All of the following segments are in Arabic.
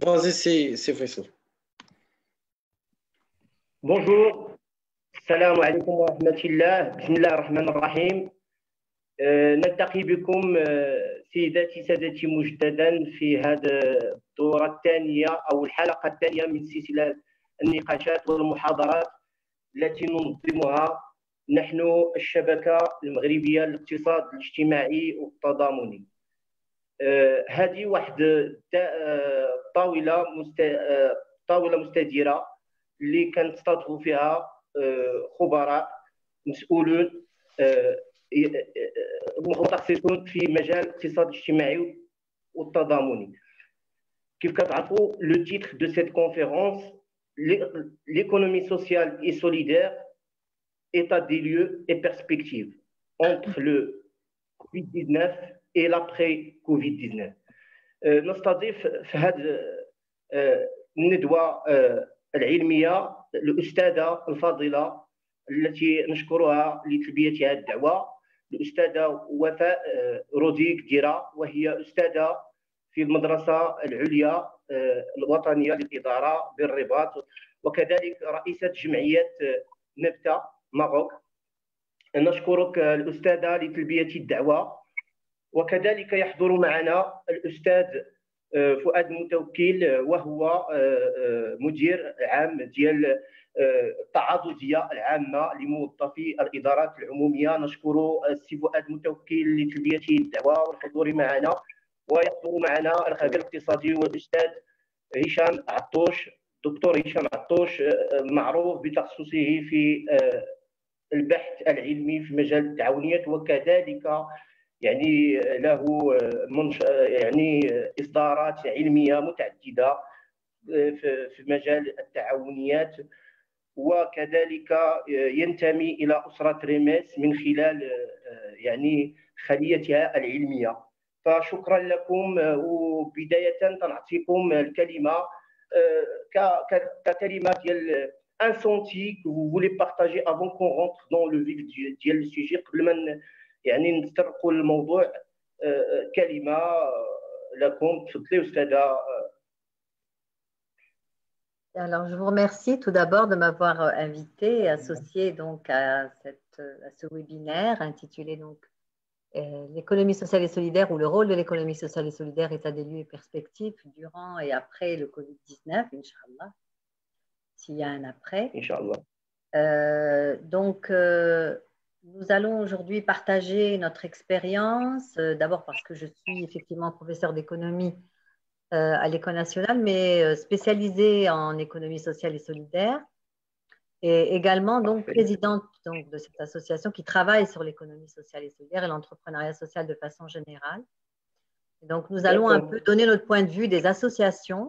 Vas-y, c'est Faisal. Bonjour, السلام عليكم ورحمة الله. بسم الله الرحمن الرحيم. نلتقي بكم سيداتي سادتي مجددا في هذه الدورة الثانية أو الحلقة الثانية من سلسلة النقاشات والمحاضرات التي ننظمها نحن الشبكة المغربية للاقتصاد الاجتماعي والتضامني. هذه واحد طاولة مستديرة اللي كنستضيفوا فيها خبراء مسؤولون متخصصون في مجال الاقتصاد الاجتماعي والتضامني. كيف كتعرفوا لو تيتر دو سيت كونفيرونس l'économie sociale et solidaire, état des lieux et perspectives entre le Covid-19 et l'après-Covid-19. نستضيف في هذه الندوة العلمية الأستاذة الفاضلة التي نشكرها لتلبيتها الدعوة، الأستاذة وفاء روديك ديرا، وهي أستاذة في المدرسة العليا الوطنية للإدارة بالرباط، وكذلك رئيسة جمعية نبتة ماروك. نشكرك الأستاذة لتلبية الدعوة. وكذلك يحضر معنا الأستاذ فؤاد المتوكل، وهو مدير عام ديال التعاضدية العامة لموظفي الإدارات العمومية. نشكر السي فؤاد المتوكل لتلبيته الدعوة والحضور معنا. ويحضر معنا الخبير الاقتصادي والأستاذ هشام عطوش، دكتور هشام عطوش، معروف بتخصصه في البحث العلمي في مجال التعاونيات، وكذلك يعني له يعني إصدارات علمية متعددة في مجال التعاونيات، وكذلك ينتمي إلى أسرة ريميس من خلال يعني خليتها العلمية. فشكرا لكم، وبداية تنعطيكم الكلمة ككلمة ديال un senti que vous voulez partager avant qu'on rentre dans le vif du sujet. قبل ما يعني نسترقوا الموضوع، كلمة لكم. تفضلي أستاذة. Alors, je vous remercie tout d'abord de m'avoir invité et associé donc à ce webinaire intitulé donc l'économie sociale et solidaire, ou le rôle de l'économie sociale et solidaire, état des lieux et perspectives durant et après le Covid-19, Inch'Allah, s'il y a un après. Inch'Allah. Nous allons aujourd'hui partager notre expérience, d'abord parce que je suis effectivement professeure d'économie à l'École nationale, mais spécialisée en économie sociale et solidaire, et également donc présidente donc, de cette association qui travaille sur l'économie sociale et solidaire et l'entrepreneuriat social de façon générale. Et donc nous allons un peu donner notre point de vue des associations,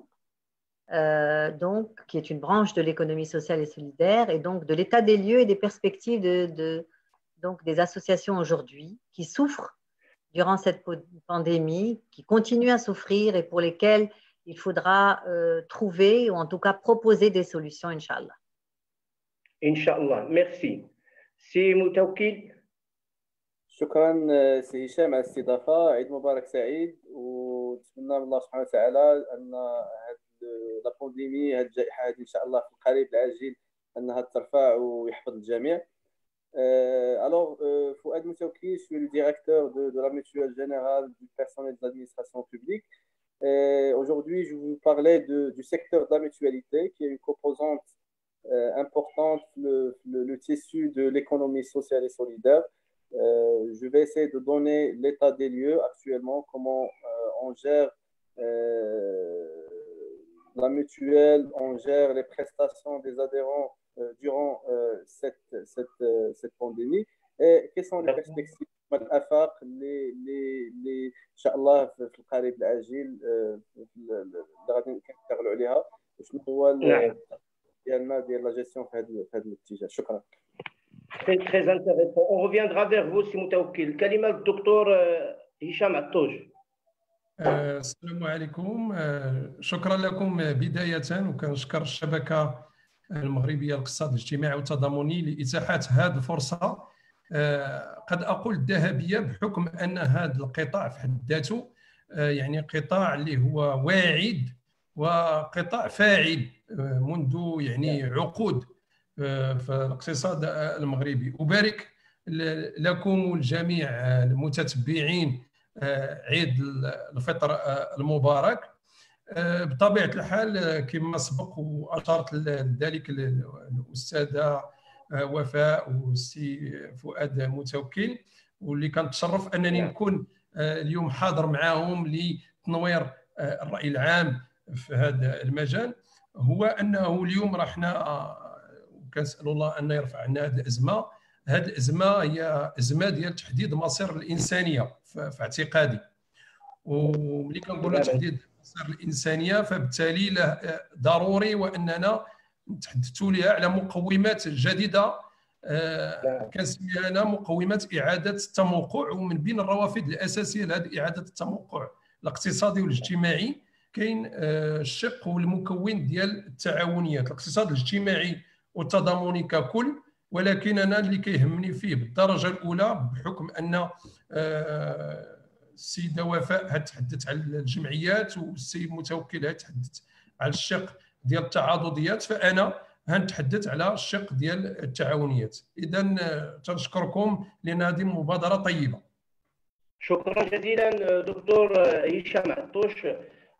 donc, qui est une branche de l'économie sociale et solidaire, et donc de l'état des lieux et des perspectives donc, des associations aujourd'hui qui souffrent durant cette pandémie, qui continuent à souffrir et pour lesquelles il faudra trouver ou en tout cas proposer des solutions, Inch'Allah. Inch'Allah, merci. سي متوكل. شكرا سي هشام على الاستضافة. عيد مبارك سعيد، ونتمنى من الله سبحانه وتعالى أن لا بانديمي، هذه الجائحة هذه إن شاء الله في القريب العاجل أنها ترفع ويحفظ الجميع. Alors, Fouad Moutawki, je suis le directeur de la mutuelle générale du personnel de l'administration publique. Aujourd'hui, je vais vous parler du secteur de la mutualité, qui est une composante importante, le tissu de l'économie sociale et solidaire. Je vais essayer de donner l'état des lieux actuellement, comment on gère la mutuelle, on gère les prestations des adhérents durant cette pandémie, et quelles sont les perspectives والآفاق اللي إن شاء الله في القريب العاجل اللي غادي نشتغلوا عليها، وشنو هو ديالنا ديال لا جيستيون في هذا الاتجاه. شكرا. Très intéressant. On reviendra vers vous, سي متوكل. الكلمة للدكتور هشام عطوش. السلام عليكم. شكرا لكم بداية، وكنشكر الشبكة المغربية للاقتصاد الاجتماعي والتضامني لإتاحة هذه الفرصة قد أقول الذهبية، بحكم أن هذا القطاع في حد ذاته يعني قطاع اللي هو واعد وقطاع فاعل منذ يعني عقود في الاقتصاد المغربي. أبارك لكم الجميع المتتبعين عيد الفطر المبارك. بطبيعة الحال كما سبق وأشارت لذلك الأستاذة وفاء والسي فؤاد متوكل، واللي كنتشرف أنني نكون اليوم حاضر معهم لتنوير الرأي العام في هذا المجال. هو أنه اليوم راحنا كنسأل الله أن يرفع عنا هذه الأزمة. هذه الأزمة هي أزمة ديال تحديد مصير الإنسانية في اعتقادي، وملي كنقولوا تحديد مصير الإنسانية فبالتالي ضروري وأننا نتحدثوا لها على مقومات جديدة كنسميها أنا مقومات إعادة التموقع. ومن بين الروافد الأساسية لهذه إعادة التموقع الاقتصادي والاجتماعي كاين الشق والمكون ديال التعاونيات، الاقتصاد الاجتماعي والتضامني ككل. ولكن أنا اللي كيهمني فيه بالدرجة الأولى بحكم أن السيدة وفاء تحدث على الجمعيات والسيد متوكل تحدث على الشق ديال التعاضديات، فأنا هنتحدث على الشق ديال التعاونيات. إذا تنشكركم لأن هذه مبادرة طيبة. شكرا جزيلا دكتور هشام عطوش،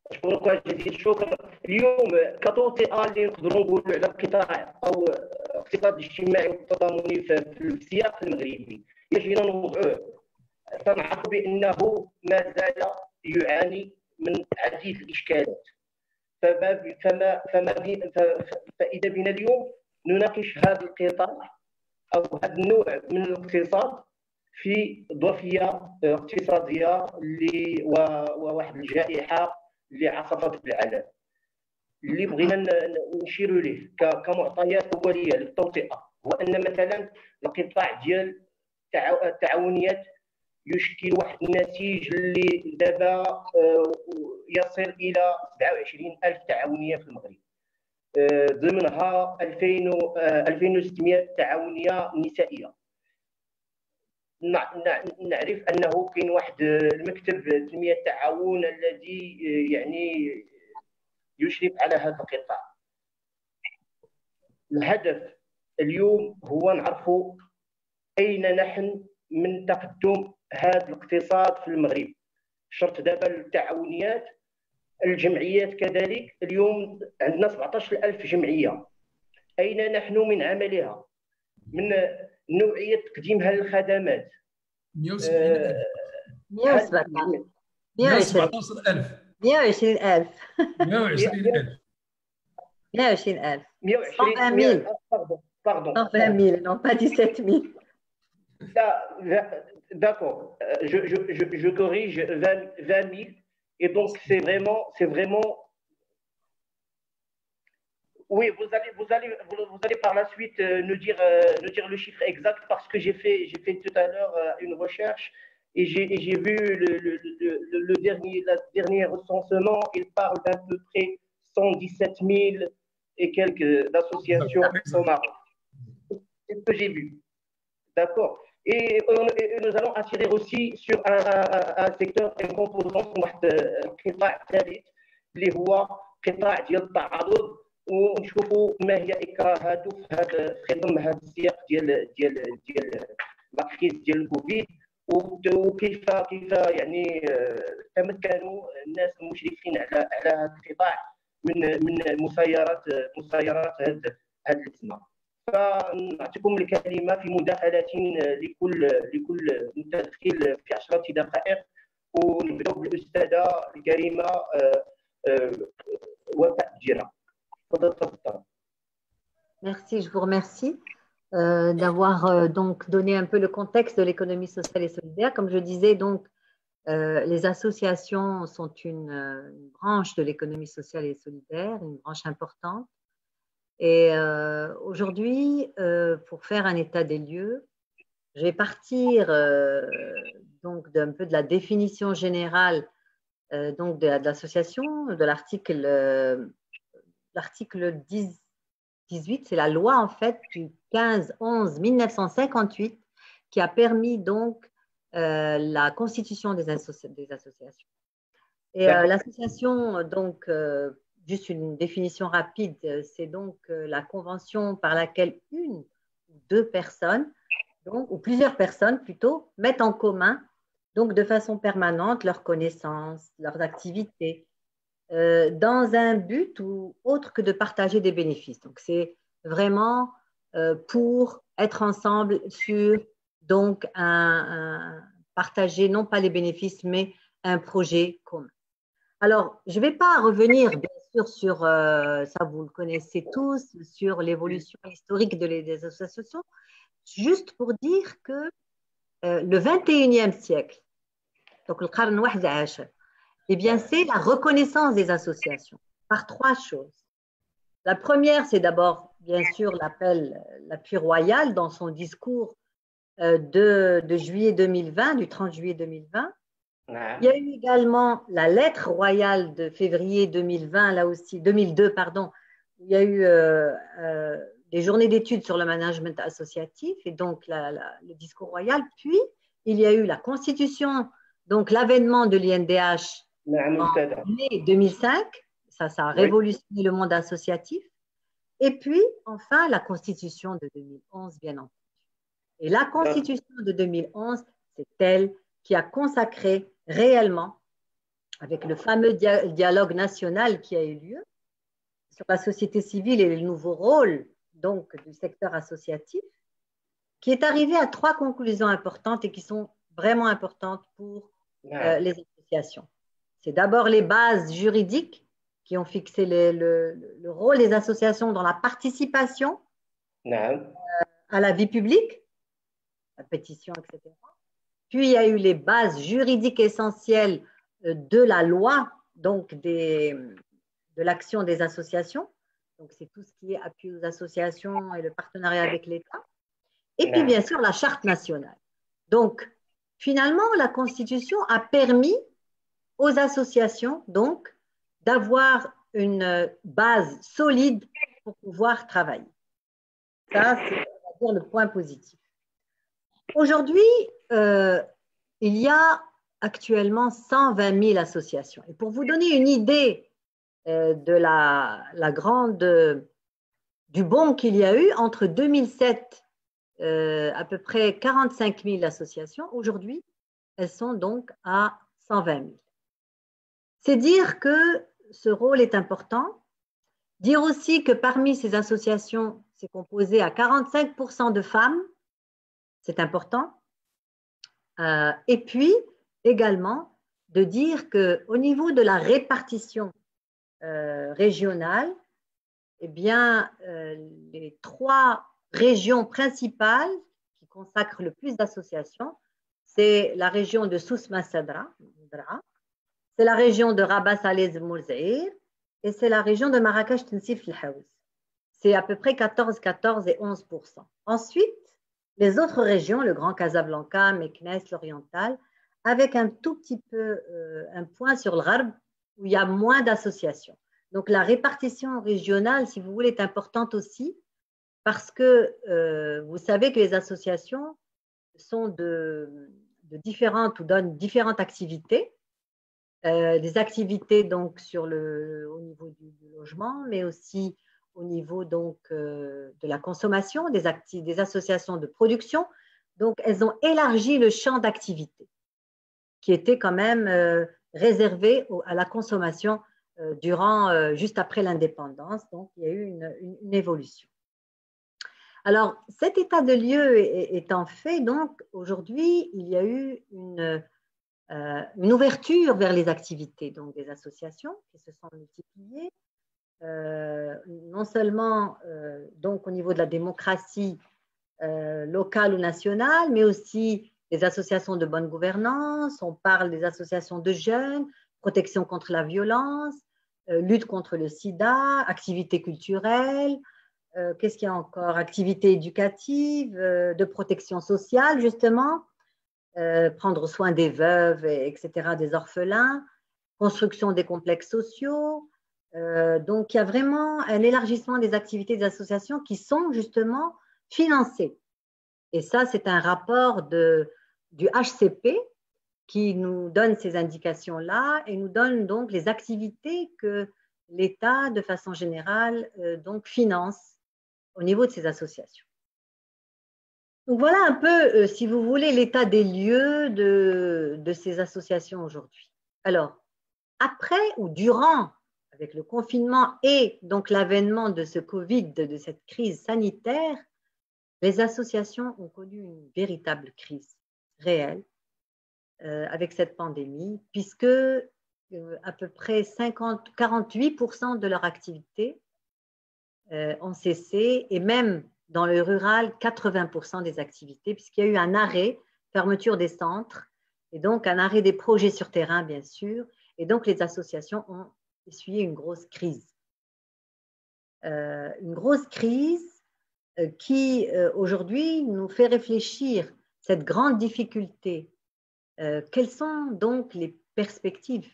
أشكرك جزيل الشكر. اليوم كتوطئة اللي نقدروا نقولوا على القطاع أو الاقتصاد الاجتماعي والتضامني في السياق المغربي يجب أن نوضعوه. سنعرف بأنه ما زال يعاني من عديد الإشكالات. فإذا بنا اليوم نناقش هذا القطاع أو هذا النوع من الاقتصاد في ظرفية اقتصادية وواحد الجائحة اللي عصفت بالعالم. اللي بغينا نشير إليه كمعطيات أولية للتوطئة هو أن مثلا القطاع ديال التعاونيات يشكل واحد النسيج اللي دابا يصل إلى 27,000 تعاونية في المغرب، ضمنها 2600 تعاونية نسائية. نعرف أنه كاين واحد المكتب تنمية التعاون الذي يعني يشرف على هذا القطاع. الهدف اليوم هو نعرف أين نحن من تقدم هذا الاقتصاد في المغرب. شرط دابا التعاونيات، الجمعيات كذلك. اليوم عندنا 17,000 جمعية. أين نحن من عملها، من نوعية تقديمها للخدمات؟ 117,000 117,000 120,000 120,000 120,000 120,000 pardon 120,000 non pas 17,000. D'accord, je corrige, 20,000. Et donc, c'est vraiment. Oui, vous allez par la suite nous dire le chiffre exact, parce que j'ai fait tout à l'heure une recherche et j'ai vu le dernier recensement. Il parle d'à peu près 117,000 et quelques associations au Maroc. C'est ce que j'ai vu. D'accord. Et nous allons attirer aussi sur un secteur, une composante قطاع ثالث اللي هو قطاع ديال التعاضد، ونشوفوا ما هي اكراهاته في خضم هذا السياق ديال لا كريز ديال الكوفيد، وكيف يعني تمكنوا الناس المشرفين على هذا القطاع من مسايرات هذه الازمه. فنعطيكم الكلمة في مداخلة لكل متدخل في 10 دقائق، ونبدأ بالأستاذة الكريمة وفاء جيران. تفضل. Merci, je vous remercie d'avoir donc donné un peu le contexte de l'économie sociale et solidaire. Comme je disais, donc les associations sont une branche de l'économie sociale et solidaire, une branche importante. Et aujourd'hui, pour faire un état des lieux, je vais partir donc d'un peu de la définition générale donc de l'association, de l'article 18, c'est la loi en fait du 15/11/1958 qui a permis donc la constitution des associations. Et l'association donc juste une définition rapide, c'est donc la convention par laquelle une ou deux personnes, donc, ou plusieurs personnes plutôt, mettent en commun, donc de façon permanente, leurs connaissances, leurs activités, dans un but ou autre que de partager des bénéfices. Donc, c'est vraiment pour être ensemble sur donc partager non pas les bénéfices, mais un projet commun. Alors, je ne vais pas revenir bien sûr sur ça, vous le connaissez tous, sur l'évolution historique des associations, juste pour dire que le 21e siècle, donc le Qarn Wahd Ashar, eh bien, c'est la reconnaissance des associations par trois choses. La première, c'est d'abord, bien sûr, l'appui royal dans son discours de juillet 2020, du 30 juillet 2020. Il y a eu également la lettre royale de février 2020, là aussi, 2002, pardon. Il y a eu des journées d'études sur le management associatif et donc le discours royal. Puis, il y a eu la constitution, donc l'avènement de l'INDH en mai 2005. Ça a révolutionné le monde associatif. Et puis, enfin, la constitution de 2011, bien entendu. Et la constitution de 2011, c'est elle qui a consacré réellement, avec le fameux dialogue national qui a eu lieu sur la société civile et le nouveau rôle donc, du secteur associatif, qui est arrivé à trois conclusions importantes et qui sont vraiment importantes pour les associations. C'est d'abord les bases juridiques qui ont fixé le rôle des associations dans la participation à la vie publique, la pétition, etc. Puis, il y a eu les bases juridiques essentielles de la loi, donc de l'action des associations. Donc, c'est tout ce qui est appui aux associations et le partenariat avec l'État. Et puis, bien sûr, la charte nationale. Donc, finalement, la Constitution a permis aux associations, donc, d'avoir une base solide pour pouvoir travailler. Ça, c'est, on va dire, le point positif. Aujourd'hui, il y a actuellement 120 000 associations. Et pour vous donner une idée de du bond qu'il y a eu entre 2007, à peu près 45 000 associations, aujourd'hui, elles sont donc à 120 000. C'est dire que ce rôle est important. Dire aussi que parmi ces associations, c'est composé à 45% de femmes. C'est important. Et puis, également, de dire qu'au niveau de la répartition régionale, eh bien, les trois régions principales qui consacrent le plus d'associations, c'est la région de Souss Massadra, c'est la région de Rabat Salez Mourzaïr et c'est la région de Marrakech Tensif El-Haouz. C'est à peu près 14 et 11%. Ensuite, les autres régions, le Grand Casablanca, Meknès, l'Oriental, avec un tout petit peu un point sur le Gharb où il y a moins d'associations. Donc la répartition régionale, si vous voulez, est importante aussi parce que vous savez que les associations sont de différentes ou donnent différentes activités. Des activités donc au niveau du logement, mais aussi au niveau donc de la consommation, des associations de production. Donc, elles ont élargi le champ d'activité qui était quand même réservé à la consommation juste après l'indépendance. Donc, il y a eu une évolution. Alors, cet état de lieu étant fait, donc, aujourd'hui, il y a eu une ouverture vers les activités donc, des associations qui se sont multipliées. Non seulement donc au niveau de la démocratie locale ou nationale, mais aussi les associations de bonne gouvernance. On parle des associations de jeunes, protection contre la violence, lutte contre le sida, activités culturelles, qu'est-ce qu'il y a encore? Activités éducatives, de protection sociale justement, prendre soin des veuves, etc., des orphelins, construction des complexes sociaux. Donc, il y a vraiment un élargissement des activités des associations qui sont justement financées. Et ça, c'est un rapport du HCP qui nous donne ces indications-là et nous donne donc les activités que l'État, de façon générale, donc finance au niveau de ces associations. Donc voilà un peu, si vous voulez, l'état des lieux de ces associations aujourd'hui. Alors, après ou durant, avec le confinement et donc l'avènement de ce Covid, de cette crise sanitaire, les associations ont connu une véritable crise réelle avec cette pandémie, puisque à peu près 48% de leur activité ont cessé, et même dans le rural, 80% des activités, puisqu'il y a eu un arrêt, fermeture des centres, et donc un arrêt des projets sur terrain, bien sûr, et donc les associations ont essuyé une grosse crise. Une grosse crise qui, aujourd'hui, nous fait réfléchir cette grande difficulté. Quelles sont donc les perspectives?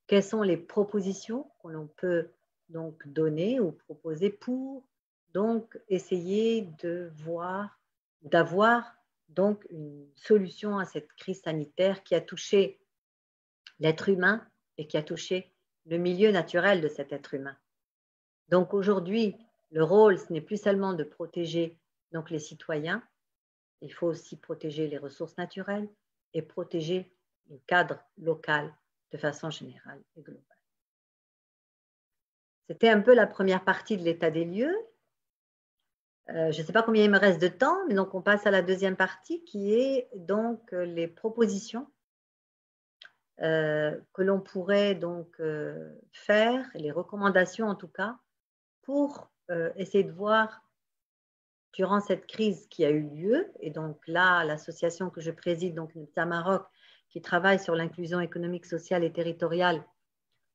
Quelles sont les propositions que l'on peut donc donner ou proposer pour donc essayer d'avoir donc une solution à cette crise sanitaire qui a touché l'être humain et qui a touché le milieu naturel de cet être humain. Donc aujourd'hui, le rôle, ce n'est plus seulement de protéger donc les citoyens, il faut aussi protéger les ressources naturelles et protéger le cadre local de façon générale et globale. C'était un peu la première partie de l'état des lieux. Je ne sais pas combien il me reste de temps, mais donc on passe à la deuxième partie qui est donc les propositions que l'on pourrait donc faire, les recommandations en tout cas, pour essayer de voir durant cette crise qui a eu lieu, et donc là, l'association que je préside, donc NEPTA Maroc, qui travaille sur l'inclusion économique, sociale et territoriale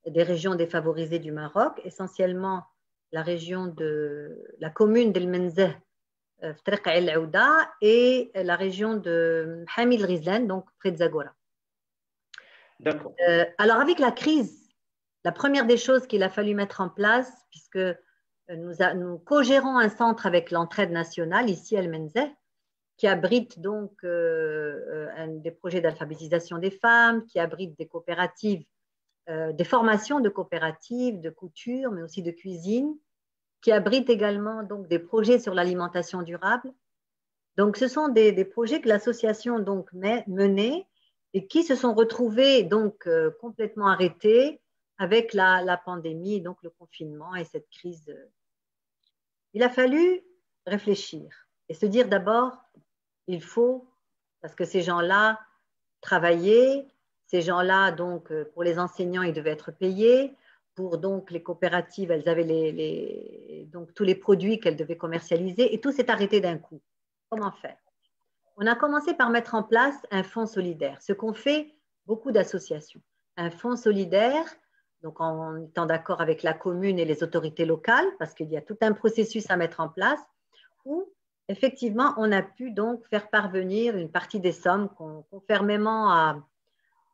des régions défavorisées du Maroc, essentiellement la région de la commune d'El Menzeh, et la région de Hamid Rizlan, donc près de Zagora. D'accord. Alors avec la crise, la première des choses qu'il a fallu mettre en place, puisque nous co-gérons un centre avec l'Entraide nationale ici à El Menzeh, qui abrite donc des projets d'alphabétisation des femmes, qui abrite des coopératives, des formations de coopératives, de couture, mais aussi de cuisine, qui abrite également donc des projets sur l'alimentation durable. Donc, ce sont des projets que l'association donc menait et qui se sont retrouvés donc complètement arrêtés avec la pandémie, donc le confinement et cette crise. Il a fallu réfléchir et se dire d'abord, il faut, parce que ces gens-là travaillaient, ces gens-là, donc, pour les enseignants, ils devaient être payés. Pour donc les coopératives, elles avaient donc, tous les produits qu'elles devaient commercialiser et tout s'est arrêté d'un coup. Comment faire? On a commencé par mettre en place un fonds solidaire, ce qu'ont fait beaucoup d'associations. Un fonds solidaire, donc en étant d'accord avec la commune et les autorités locales, parce qu'il y a tout un processus à mettre en place, où effectivement, on a pu donc faire parvenir une partie des sommes conformément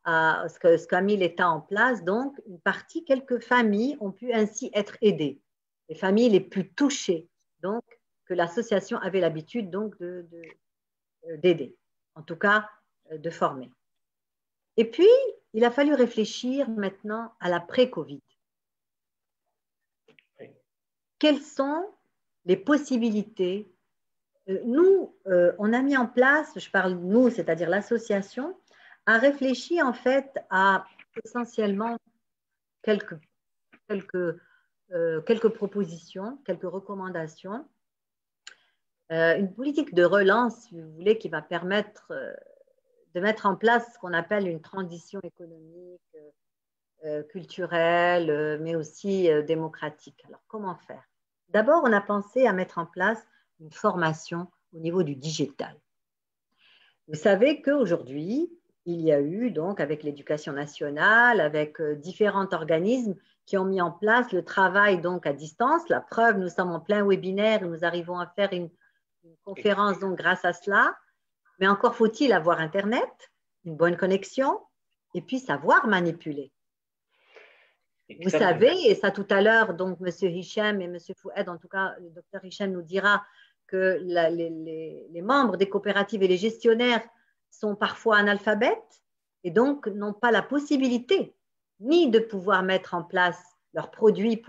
à ce qu'a mis l'État en place. Donc, une partie, quelques familles ont pu ainsi être aidées. Les familles les plus touchées, donc, que l'association avait l'habitude donc d'aider, en tout cas de former. Et puis, il a fallu réfléchir maintenant à l'après-Covid. Quelles sont les possibilités? Nous, on a mis en place, je parle nous, c'est-à-dire l'association, a réfléchi en fait à essentiellement quelques propositions, quelques recommandations. Une politique de relance, si vous voulez, qui va permettre de mettre en place ce qu'on appelle une transition économique, culturelle, mais aussi démocratique. Alors, comment faire? D'abord, on a pensé à mettre en place une formation au niveau du digital. Vous savez qu'aujourd'hui, il y a eu, donc, avec l'éducation nationale, avec différents organismes qui ont mis en place le travail donc, à distance. La preuve, nous sommes en plein webinaire et nous arrivons à faire une conférence donc, grâce à cela. Mais encore faut-il avoir Internet, une bonne connexion et puis savoir manipuler. Vous savez, et ça tout à l'heure, donc M. Hicham et M. Fouad, en tout cas, le docteur Hicham nous dira que les membres des coopératives et les gestionnaires sont parfois analphabètes et donc n'ont pas la possibilité ni de pouvoir mettre en place leurs produits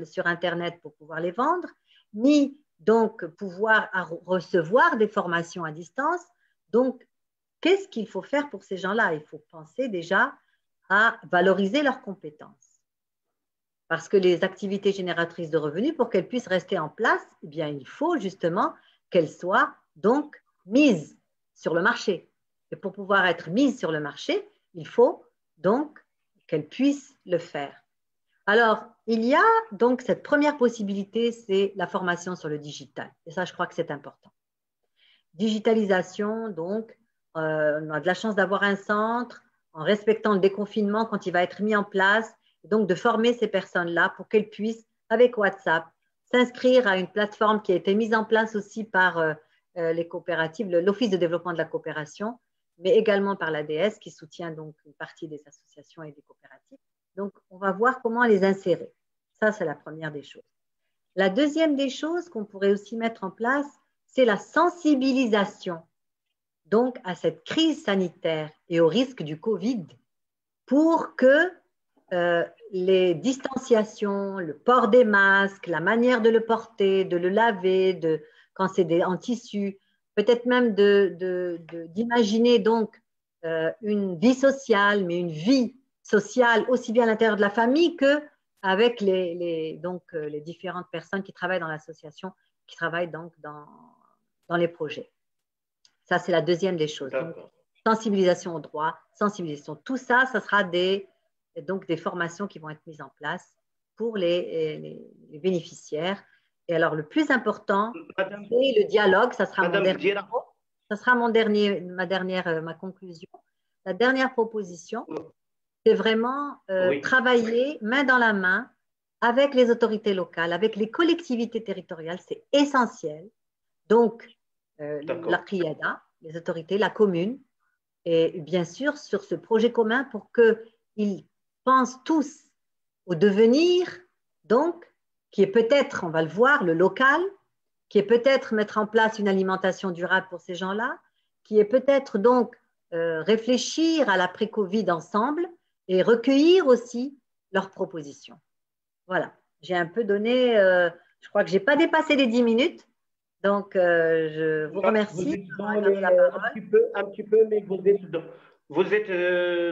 sur Internet pour pouvoir les vendre, ni donc pouvoir recevoir des formations à distance. Donc, qu'est-ce qu'il faut faire pour ces gens-là? Il faut penser déjà à valoriser leurs compétences. Parce que les activités génératrices de revenus, pour qu'elles puissent rester en place, eh bien, il faut justement qu'elles soient donc mises sur le marché. Et pour pouvoir être mises sur le marché, il faut donc qu'elles puissent le faire. Alors, il y a donc cette première possibilité, c'est la formation sur le digital. Et ça, je crois que c'est important. Digitalisation, donc, on a de la chance d'avoir un centre en respectant le déconfinement quand il va être mis en place, et donc de former ces personnes-là pour qu'elles puissent, avec WhatsApp, s'inscrire à une plateforme qui a été mise en place aussi par les coopératives, l'Office de développement de la coopération, mais également par l'ADS qui soutient donc une partie des associations et des coopératives. Donc, on va voir comment les insérer. Ça, c'est la première des choses. La deuxième des choses qu'on pourrait aussi mettre en place, c'est la sensibilisation donc à cette crise sanitaire et au risque du Covid pour que les distanciations, le port des masques, la manière de le porter, de le laver, quand c'est en tissu, peut-être même d'imaginer donc une vie sociale, mais une vie sociale aussi bien à l'intérieur de la famille qu'avec les différentes personnes qui travaillent dans l'association, qui travaillent donc dans les projets. Ça, c'est la deuxième des choses. Donc, sensibilisation au droit, sensibilisation. Tout ça, ça sera donc des formations qui vont être mises en place pour les bénéficiaires. Et alors, le plus important, c'est le dialogue. Ça sera ma conclusion. La dernière proposition, c'est vraiment travailler main dans la main avec les autorités locales, avec les collectivités territoriales. C'est essentiel. Donc, la CRIADA, les autorités, la commune, et bien sûr sur ce projet commun pour qu'ils pensent tous au devenir, donc, qui est peut-être, on va le voir, le local, qui est peut-être mettre en place une alimentation durable pour ces gens-là, qui est peut-être donc réfléchir à l'après-Covid ensemble et recueillir aussi leurs propositions. Voilà, j'ai un peu donné, je crois que je n'ai pas dépassé les 10 minutes. Donc, je vous remercie. Un petit peu, mais vous êtes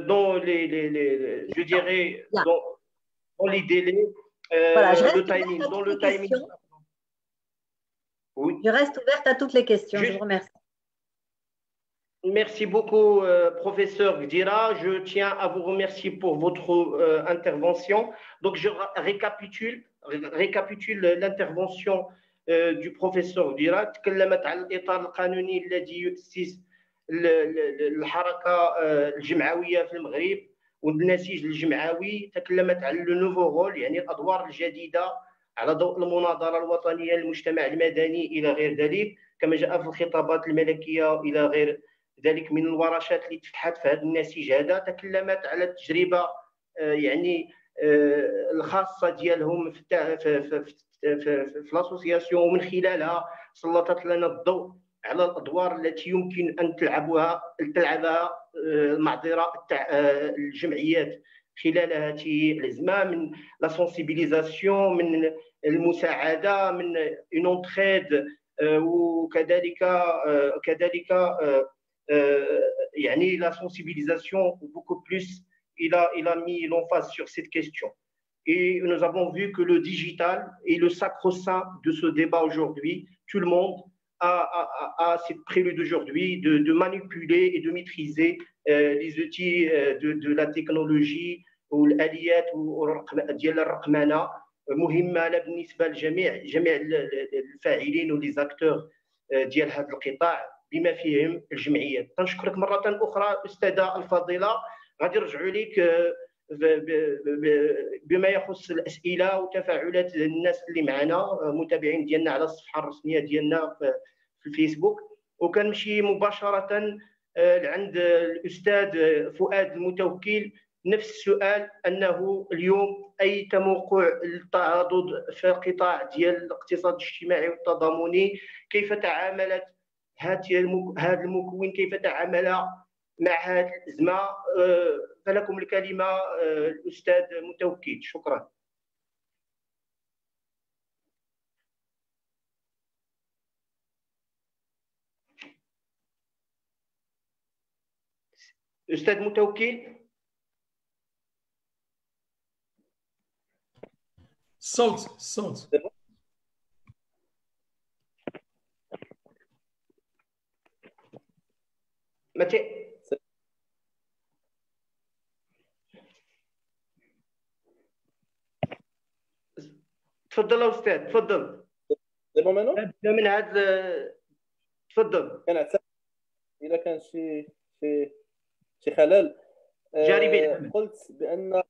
dans je dirais, dans les délais, voilà, le timing. Dans le timing. Oui. Je reste ouverte à toutes les questions. Je vous remercie. Merci beaucoup, professeur Gdira. Je tiens à vous remercier pour votre intervention. Donc, je récapitule l'intervention du professeur Gdira. تكلمت عن الإطار القانوني الذي يؤسس الحركة الجمعوية في المغرب والنسيج الجمعوي. تكلمت عن النوفو رول، يعني الأدوار الجديدة على ضوء المناضلة الوطنية للمجتمع المدني إلى غير ذلك، كما جاء في الخطابات الملكية إلى غير ذلك من الورشات اللي تفتحت في هذا النسيج هذا. تكلمت على التجربة يعني الخاصة ديالهم في الاسوسياسيون، ومن خلالها سلطت لنا الضوء على الادوار التي يمكن ان تلعبها المعذره الجمعيات خلال هذه الازمه، من لا سونسيبيليزاسيون، من المساعده، من اون اونتريد، وكذلك يعني la sensibilisation beaucoup plus, il a mis l'emphase sur cette question. Et nous avons vu que le digital est le sacro-saint de ce débat aujourd'hui. Tout le monde a cette prélude aujourd'hui de manipuler et de maîtriser les outils de la technologie والآليات ديال الرقمنة مهمة بالنسبة لجميع الفاعلين وليزاكتور ديال هذا القطاع بما فيهم الجمعيات. نشكرك مرة أخرى أستاذة الفاضلة. غادي نرجعوا لك بما يخص الأسئلة وتفاعلات الناس اللي معنا متابعين ديالنا على الصفحة الرسمية ديالنا في الفيسبوك، وكنمشي مباشرة عند الأستاذ فؤاد المتوكل. نفس السؤال، أنه اليوم أي تموقع التعاضد في القطاع ديال الاقتصاد الاجتماعي والتضامني، كيف تعاملت هذا المكون، كيف تعامل مع هذه الأزمة؟ فلكم الكلمة الأستاذ متوكل. شكرا. استاذ متوكل. الصوت. تفضل استاذ، تفضل. دابا منو من هذا، تفضل. كنعتقد الا كان شي خلل. جانبي قلت بان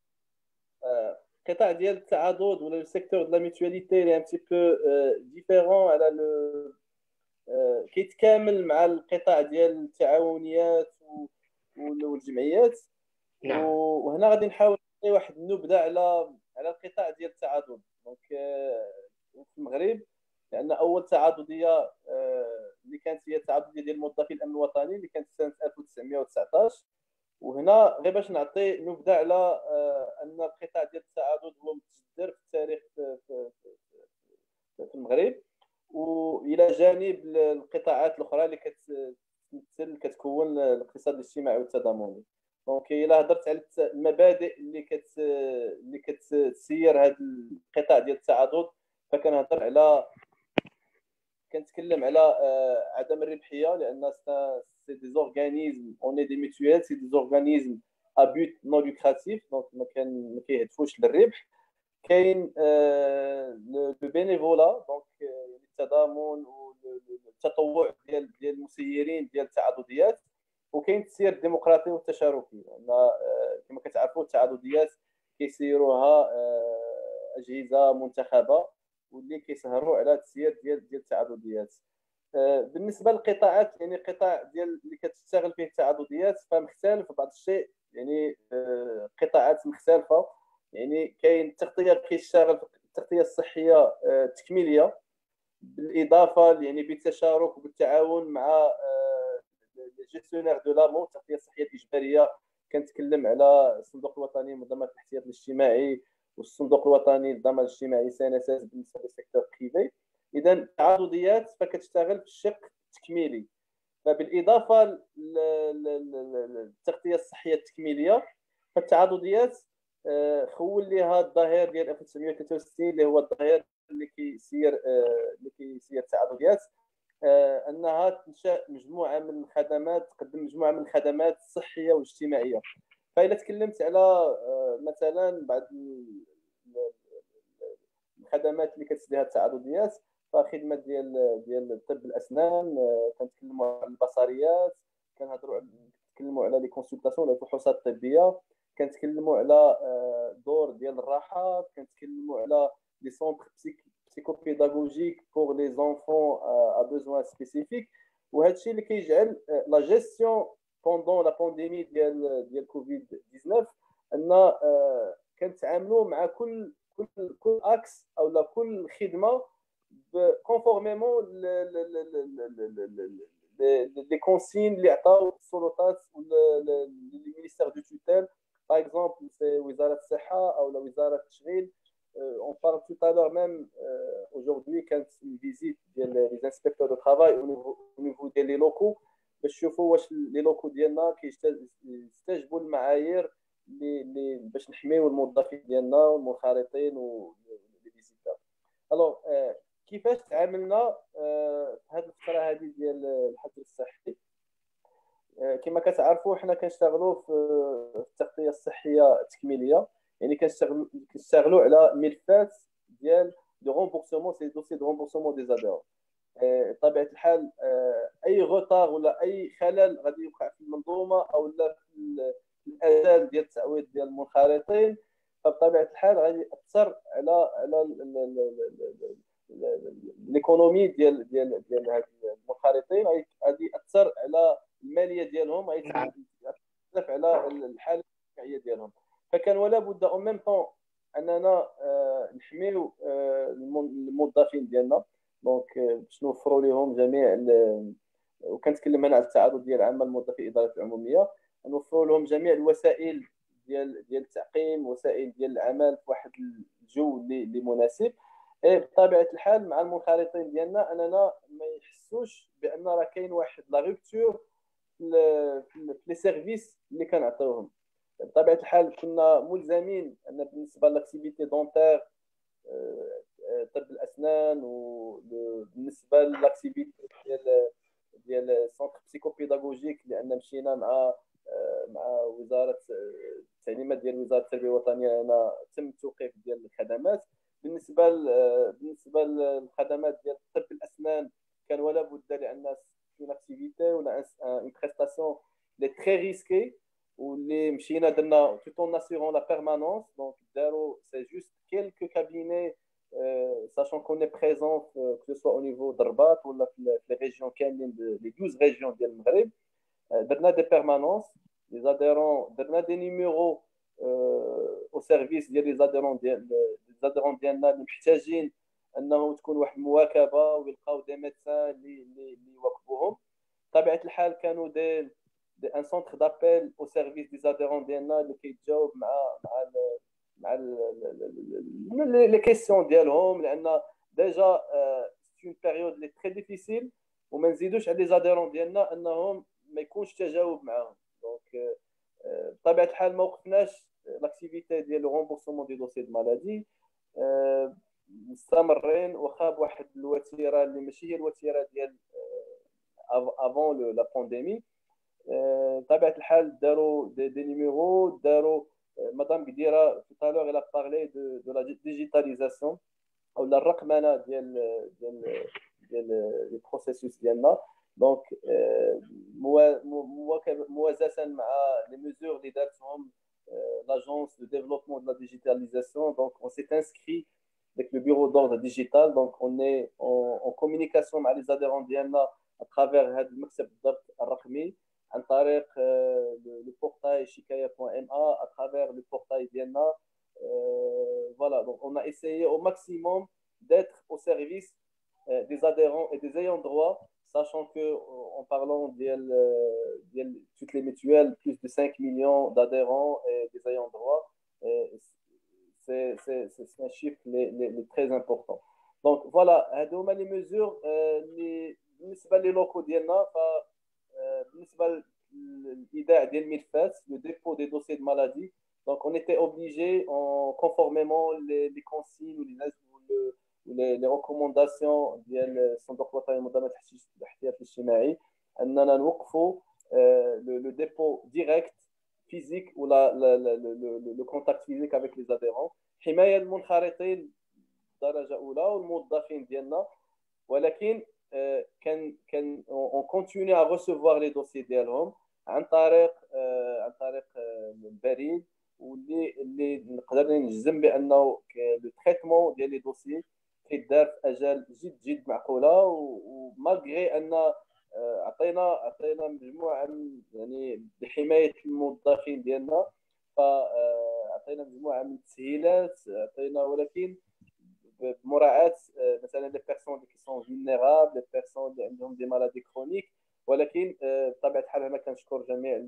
القطاع ديال التعاضد ولا السيكتور ديال لا ميتواليتي اللي ان بتي بو ديفيرون على كيتكامل مع القطاع ديال التعاونيات والجمعيات. نعم. وهنا غادي نحاول نعطي واحد النبذه على القطاع ديال التعاضد. دونك في المغرب، لان اول تعاضديه اللي كانت هي التعاضديه ديال موظفي الامن الوطني اللي كانت سنه 1919. وهنا غير باش نعطي نبذه على ان القطاع ديال التعاضد هو متجذر في التاريخ في المغرب، والى جانب القطاعات الاخرى اللي كتكون الاقتصاد الاجتماعي والتضامني. دونك الا هضرت على المبادئ اللي كتسير هذا القطاع ديال التعاضد، كنتكلم على عدم الربحيه، لان سي دي زورغانيزم اون دي ميتويال، سي دي زورغانيزم ا بوت نون لوكراتيف، دونك ما كيهدفوش للربح. كاين لو بينيفولا، دونك التضامن والتطوع ديال المسيرين ديال التعاضديات. وكاين التسيير الديمقراطي والتشاركي، لان كما كتعرفوا التعاضديات كيسيروها اجهزه منتخبه واللي كيسهروا على التسيير ديال التعاضديات. بالنسبه للقطاعات، يعني القطاع ديال اللي كتشتغل فيه التعاضديات فمختلف بعض الشيء، يعني قطاعات مختلفه. يعني كاين التغطيه كيشتغل في التغطيه الصحيه التكميليه، بالاضافه يعني بالتشارك وبالتعاون مع جيستيونير دو لامون التغطيه الصحيه الاجباريه. كنتكلم على الصندوق الوطني للمنظمات الاحتياط الاجتماعي والصندوق الوطني للضمان الاجتماعي سي ان اس اس بالنسبه للسيكتور بريفي. اذا التعاضديات فكتشتغل في الشق التكميلي. فبالاضافه للتغطيه الصحيه التكميليه، فالتعاضديات خول لها الظاهر ديال 1963 اللي هو الظاهر اللي كيسير التعاضديات، انها تنشا مجموعه من الخدمات، تقدم مجموعه من الخدمات الصحيه والاجتماعيه. فإلا تكلمت على مثلا بعض الخدمات اللي كتسديها التعاضديات، فخدمه ديال طب الاسنان، كنتكلموا على البصريات، كنتكلموا على لي كونسلطاسيون ولا الفحوصات الطبيه، كنتكلموا على دور ديال الراحه، كنتكلموا على لي سونتر psychopédagogique pour les enfants à besoins spécifiques. وهذا الشيء اللي كيجعل لا جيستيون بوندون لا بانديمي ديال كوفيد 19 ان كنتعاملوا مع كل اكس او كل خدمه كونفورميمون لي كونسين اللي عطاو السلطات للمينيستير دو توتيل. باغ اكزومبل سي وزاره الصحه او وزاره التشغيل. On parle tout à l'heure même, aujourd'hui, quand une visite des inspecteurs de travail au niveau des locaux, باش نشوفوا واش لي لوكو ديالنا كيستجبوا المعايير اللي باش نحميو الموظفين ديالنا والمنخرطين ولي فيزيتور. الوغ كيفاش تعاملنا في هذه الفتره هذه ديال الحجر الصحي؟ كما كتعرفوا حنا كنشتغلوا في التغطيه الصحيه التكميليه، يعني كنشتغلوا على ملفات ديال دو رومبورسمون، سي دوسي دو رومبورسمون دي زادور. بطبيعه الحال اي غوطار ولا اي خلل غادي يوقع في المنظومه او لا في الاجال ديال التعويض ديال المنخرطين، فبطبيعه الحال غادي ياثر على ليكونومي ديال هاد المنخرطين، غادي ياثر على الماليه ديالهم، غادي ياثر على الحاله الاجتماعيه ديالهم. فكان ولا بد او ميم طون اننا نحميو الموظفين ديالنا، دونك باش نوفروا لهم جميع وكنتكلم هنا على التعاضد ديال العامه الموظفين الادارات العموميه، نوفروا لهم جميع الوسائل ديال التعقيم، وسائل ديال العمل في واحد الجو اللي مناسب. بطبيعه الحال مع المنخرطين ديالنا اننا ما يحسوش بان راه كاين واحد لا روبتور لي سيرفيس اللي كنعطيوهم. بطبيعه الحال كنا ملزمين ان بالنسبه لاكتيفيتي دونتير طب الاسنان، وبالنسبه لاكتيفيتي ديال السونتر بسيكوبيداغوجيك لان مشينا مع وزاره التعليمات ديال وزاره التربيه الوطنيه، هنا تم التوقيف ديال الخدمات. بالنسبه للخدمات ديال طب الاسنان كان ولا بد لان une activité ou une prestation les très risquée où les machines tout en assurant la permanence. Donc c'est juste quelques cabinets, sachant qu'on est présent que ce soit au niveau d'Arbat ou les régions les 12 régions du Maghreb, on a des permanences, les adhérents, on a des numéros au service des adhérents ديالنا اللي محتاجين انه تكون واحد المواكبه ويلقاو دي ميدسان اللي يواكبوهم. بطبيعه الحال كانوا دي ان سونتر دابيل او سيرفيس دي زاديرون ديالنا اللي كيتجاوب مع لي كيسيون ديالهم، لان ديجا سي اون بيريود لي تري ديفيسيل، وما نزيدوش على لي زاديرون ديالنا انهم ما يكونش تجاوب معاهم. دونك بطبيعه الحال ما وقفناش لاكتيفيتي ديال لو رومبورسمون دي دوسي دو مالادي، مستمرين واخا بواحد الوتيره اللي ماشي هي الوتيره ديال افون لا بانديمي. بطبيعه الحال داروا دي نيميرو، داروا مدام قديره في طالور الى بارلي دو لا ديجيتاليزاسيون او الرقمنه ديال لي بروسيسوس ديالنا. دونك موازاه مع لي ميزور اللي دارتهم l'agence de développement de la digitalisation. Donc, on s'est inscrit avec le bureau d'ordre digital. Donc, on est en communication avec les adhérents d'IANA à travers le مكتب الضبط الرقمي, عن طريق le portail shikaya.ma, à travers le portail d'IANA. Voilà, donc on a essayé au maximum d'être au service des adhérents et des ayants droit, sachant qu'en parlant de toutes les mutuelles, plus de 5 millions d'adhérents et des ayants droit, c'est un chiffre très important. Donc voilà, هذوما les mesures بالنسبة للوكو ديالنا. بالنسبة للإيداع ديال الملفات, le dépôt des dossiers de maladie, donc on était obligé, conformément les consignes ou les recommandations ديال الصندوق الوطني لمنظمة الاحتياط الاجتماعي, أننا نوقفوا le dépôt direct physique ou le contact physique avec les adhérents, حماية المنخرطين درجة أولى والموظفين ديالنا. ولكن كان on continue à recevoir les dossiers ديالهم عن طريق البريد, واللي نقدر نجزم بأنه لو تريتمون ديال لي دوسيي كيدار في اجال جد معقوله. ومالغري ان عطينا مجموعه يعني بحمايه الموظفين ديالنا, فعطينا مجموعه من التسهيلات عطينا, ولكن بمراعاه مثلا لي بيرسون اللي سون فولنيرابل, لي بيرسون اللي عندهم دي مالادي كرونيك. ولكن بطبيعه الحال انا كنشكر جميع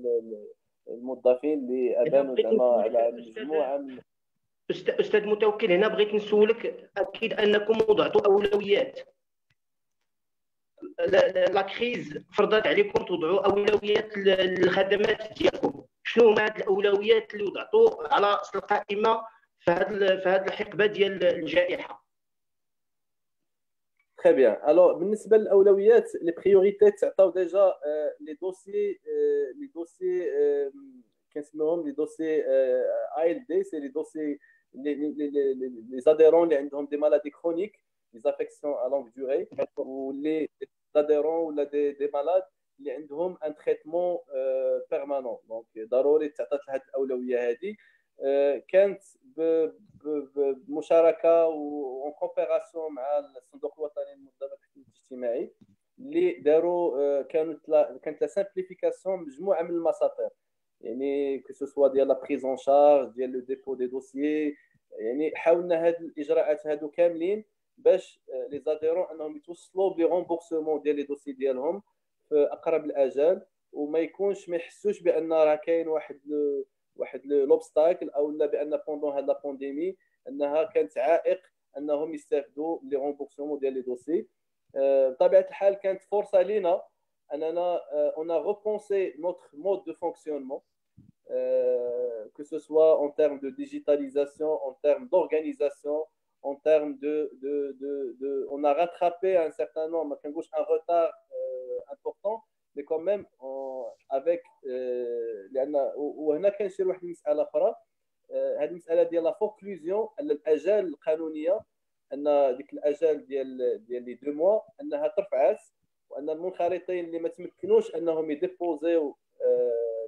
الموظفين اللي ابانوا زعما على مجموعه من. استاذ متوكل, هنا بغيت نسولك, اكيد انكم وضعتوا اولويات. لا كريز فرضت عليكم توضعوا اولويات للخدمات ديالكم. شنو هما هاد الاولويات اللي وضعتوا على راس القائمه في هذه الحقبه ديال الجائحه؟ Très bien. Alors, بالنسبه للاولويات, les priorités تعطاو ديجا les dossiers كنسميوهم les dossiers ALD, c'est les dossiers les adhérents اللي عندهم des maladies chroniques, des affections à longue durée, ou les adhérents ou des malades اللي عندهم un traitement permanent. Donc ضروري تعطات هذه الاولويه هذه. كانت بمشاركه وان كوبيراسيون مع الصندوق الوطني للمنظمه الاحتياط الاجتماعي اللي داروا كانت لا سامبليفيكاسيون مجموعه من المساطر, يعني كو سوا ديال لا بريز اون شارج ديال لو ديبو دي دوسيي. يعني حاولنا هاد الاجراءات هادو كاملين باش لي زاديرون انهم يتوصلوا بلي رومبورسمون ديال لي دوسي ديالهم في اقرب الاجال, وما يكونش ما يحسوش بان راه كاين واحد لوبستاكل او لا بان بوندون هاد لا بانديمي انها كانت عائق انهم يستافدوا لي رومبورسمون ديال لي دوسي. بطبيعه الحال كانت فرصه لينا on a repensé notre mode de fonctionnement, que ce soit en termes de digitalisation, en termes d'organisation, en termes on a rattrapé un certain nombre, un retard important, mais quand même avec وهنا كنشير واحد المساله اخرى. هذه المساله ديال لا فوكلوزيون على الاجال القانونيه، ان ديك الاجال ديال لي 2 موا انها ترفعات، وان المنخرطين اللي ما تمكنوش انهم يديبوزيو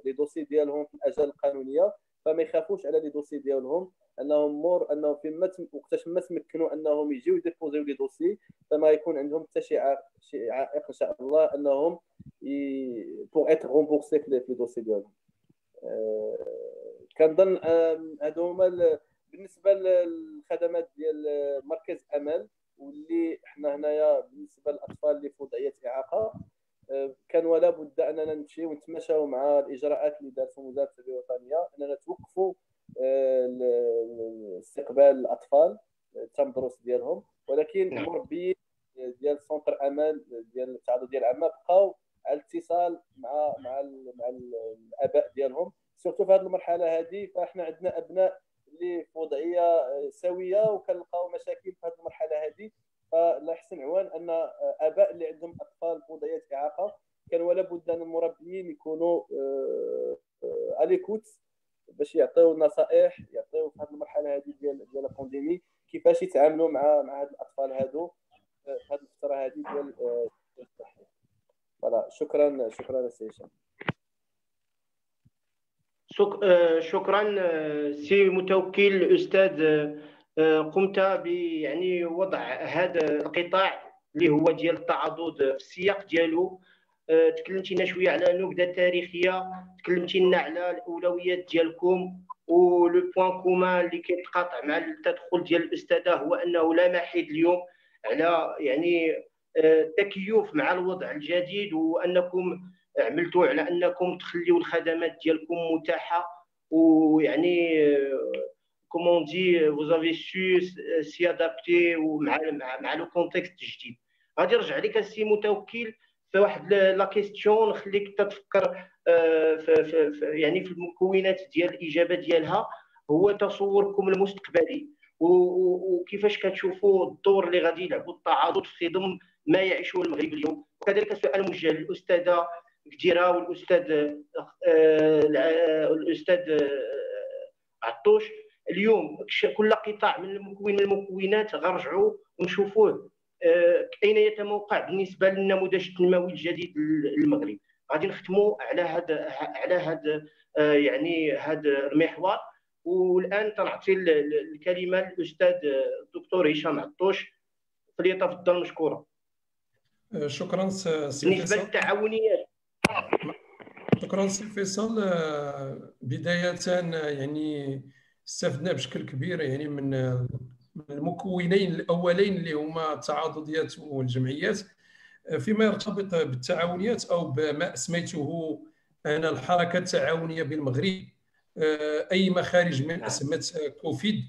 لي دوسي ديالهم في الاجال القانونيه فما يخافوش على لي دوسي ديالهم، انهم وقتاش ما تمكنوا انهم يجيو يديبوزيو لي دوسي فما يكون عندهم حتى شي عائق ان شاء الله انهم بور اتر رومبورسي في لي دوسي ديالهم. كنظن هادو هما بالنسبه للخدمات ديال مركز امل، واللي حنا هنايا بالنسبه للاطفال اللي في وضعيه اعاقه كان ولا بد اننا نمشيو ونتماشاو مع الاجراءات اللي دارتهم وزاره التربيه الوطنيه، اننا توقفوا استقبال الاطفال تم الدروس ديالهم، ولكن المربيين ديال سونتر امل ديال التعاضد ديال العامه بقاو على الاتصال مع الاباء ديالهم، سورتو في هذه المرحله هذه. فاحنا عندنا ابناء اللي في وضعيه سويه وكنلقاو مشاكل في هذه المرحله هذه، فلا يحسن عوان ان اباء اللي عندهم اطفال في وضعيه اعاقه كان ولا بد ان المربيين يكونوا اليكوت باش يعطيو نصائح، يعطيو في هذه المرحله هذه ديال البانديمي كيفاش يتعاملوا مع هاد الاطفال هادو في هذه الفتره هذه ديال الصحه. فوالا شكرا سي هشام. شكرا سي متوكل الاستاذ. قمت يعني وضع هذا القطاع اللي هو ديال التعاضد في السياق ديالو. تكلمتي لنا شويه على نبذه تاريخيه، تكلمتي لنا على الاولويات ديالكم، ولو بوين كومان اللي كيتقاطع مع التدخل ديال الاستاذه هو انه لا محيد اليوم على يعني التكيف مع الوضع الجديد، وانكم عملتوا على انكم تخليوا الخدمات ديالكم متاحه، ويعني كومون دي vous avez su s'y adapter مع لو كونتكست الجديد. غادي نرجع لك السي متوكل في واحد لا كيستيون نخليك تفكر يعني في المكونات ديال الاجابه ديالها، هو تصوركم المستقبلي وكيفاش كتشوفوا الدور اللي غادي يلعبوا التعاضد في ضمن ما يعيشه المغرب اليوم. وكذلك سؤال موجه للاستاذه كديره والاستاذ عطوش. اليوم كل قطاع من المكونات غنرجعوا ونشوفوه اين يتموقع بالنسبه للنموذج التنموي الجديد للمغرب. غادي نختموا على هذا يعني هذا المحور. والان تنعطي الكلمه للاستاذ الدكتور هشام عطوش، فليتفضل مشكورا. شكرا سي فيصل. بالنسبه للتعاونيات، شكرا سي فيصل. بدايه يعني استفدنا بشكل كبير يعني من المكونين الاولين اللي هما التعاضديات والجمعيات فيما يرتبط بالتعاونيات او بما اسميته انا الحركه التعاونيه بالمغرب، اي مخارج من ازمه كوفيد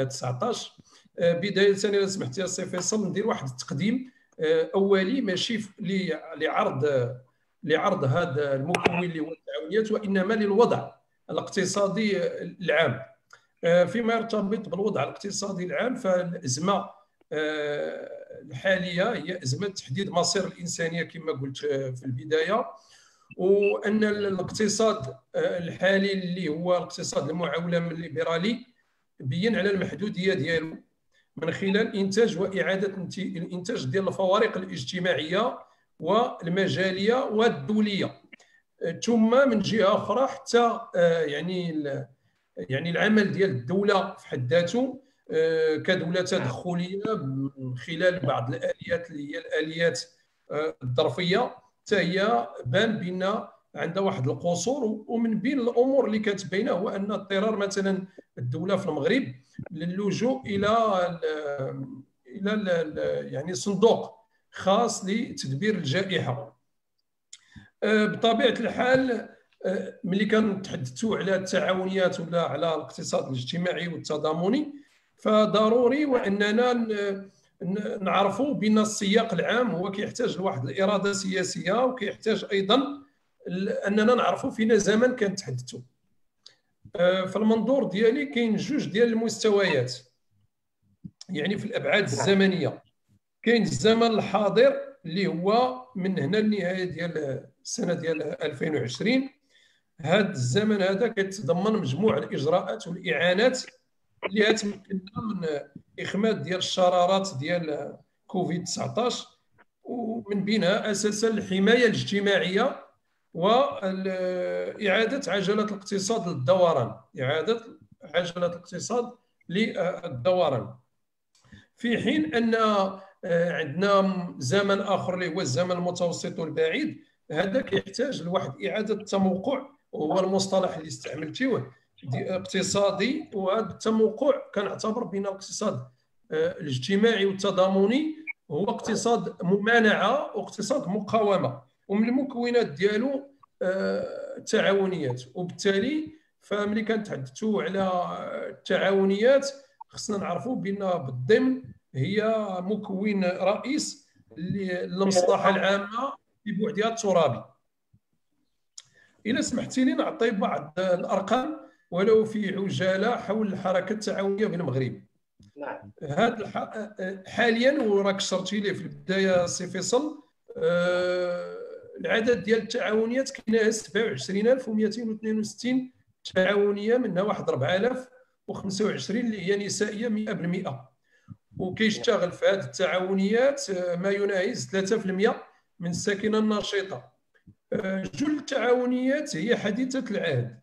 19. بدايه اذا سمحتي يا سي فيصل ندير واحد التقديم اولي ماشي لعرض هذا المكون اللي هو التعاونيات، وانما للوضع الاقتصادي العام. فيما يرتبط بالوضع الاقتصادي العام فالازمه الحاليه هي ازمه تحديد مصير الانسانيه كما قلت في البدايه، وان الاقتصاد الحالي اللي هو الاقتصاد المعولم الليبرالي بين على المحدوديه ديالو من خلال انتاج واعاده الانتاج ديال الفوارق الاجتماعيه والمجاليه والدوليه، ثم من جهه اخرى حتى يعني العمل ديال الدوله في حد ذاته كدوله تدخليه من خلال بعض الاليات اللي هي الاليات الظرفيه حتى هي بان بان عندها واحد القصور. ومن بين الامور اللي كتبينه هو ان اضطرار مثلا الدوله في المغرب للجوء الى يعني صندوق خاص لتدبير الجائحه. بطبيعه الحال ملي كنتحدثوا على التعاونيات ولا على الاقتصاد الاجتماعي والتضامني فضروري واننا نعرفوا بان السياق العام هو كيحتاج لواحد الاراده سياسيه، وكيحتاج ايضا اننا نعرفوا فينا زمن كنتحدثوا. في المنظور ديالي كاين جوج ديال المستويات يعني في الابعاد الزمنيه. كاين الزمن الحاضر اللي هو من هنا للنهايه ديال السنه ديال 2020. هذا الزمن هذا كيتضمن مجموعه الاجراءات والاعانات اللي غتمكننا من اخماد ديال الشرارات ديال كوفيد 19، ومن بينها اساسا الحمايه الاجتماعيه وإعادة عجلة الاقتصاد للدوران، إعادة عجلة الاقتصاد للدوران، في حين أن عندنا زمن آخر اللي هو الزمن المتوسط والبعيد. هذا كيحتاج لواحد إعادة التموقع، وهو المصطلح اللي استعملتيه اقتصادي. وهذا التموقع كنعتبر بأن الاقتصاد الاجتماعي والتضامني هو اقتصاد ممانعة واقتصاد مقاومة، ومن المكونات ديالو التعاونيات. وبالتالي فملي كنتحدثوا على التعاونيات خصنا نعرفوا بان بالضمن هي مكون رئيس للمصلحه العامه ببعدها الترابي. إلا سمحتي لي نعطي بعض الارقام ولو في عجاله حول الحركه التعاونيه بالمغرب. نعم. هذا حاليا وراك شرتي لي في البدايه سي فيصل، العدد ديال التعاونيات كاينه 27262 تعاونيه، منها واحد 4025 اللي هي نسائيه 100%. وكيشتغل في هذه التعاونيات ما يناهز 3% من الساكنه النشيطه. جل التعاونيات هي حديثه العهد،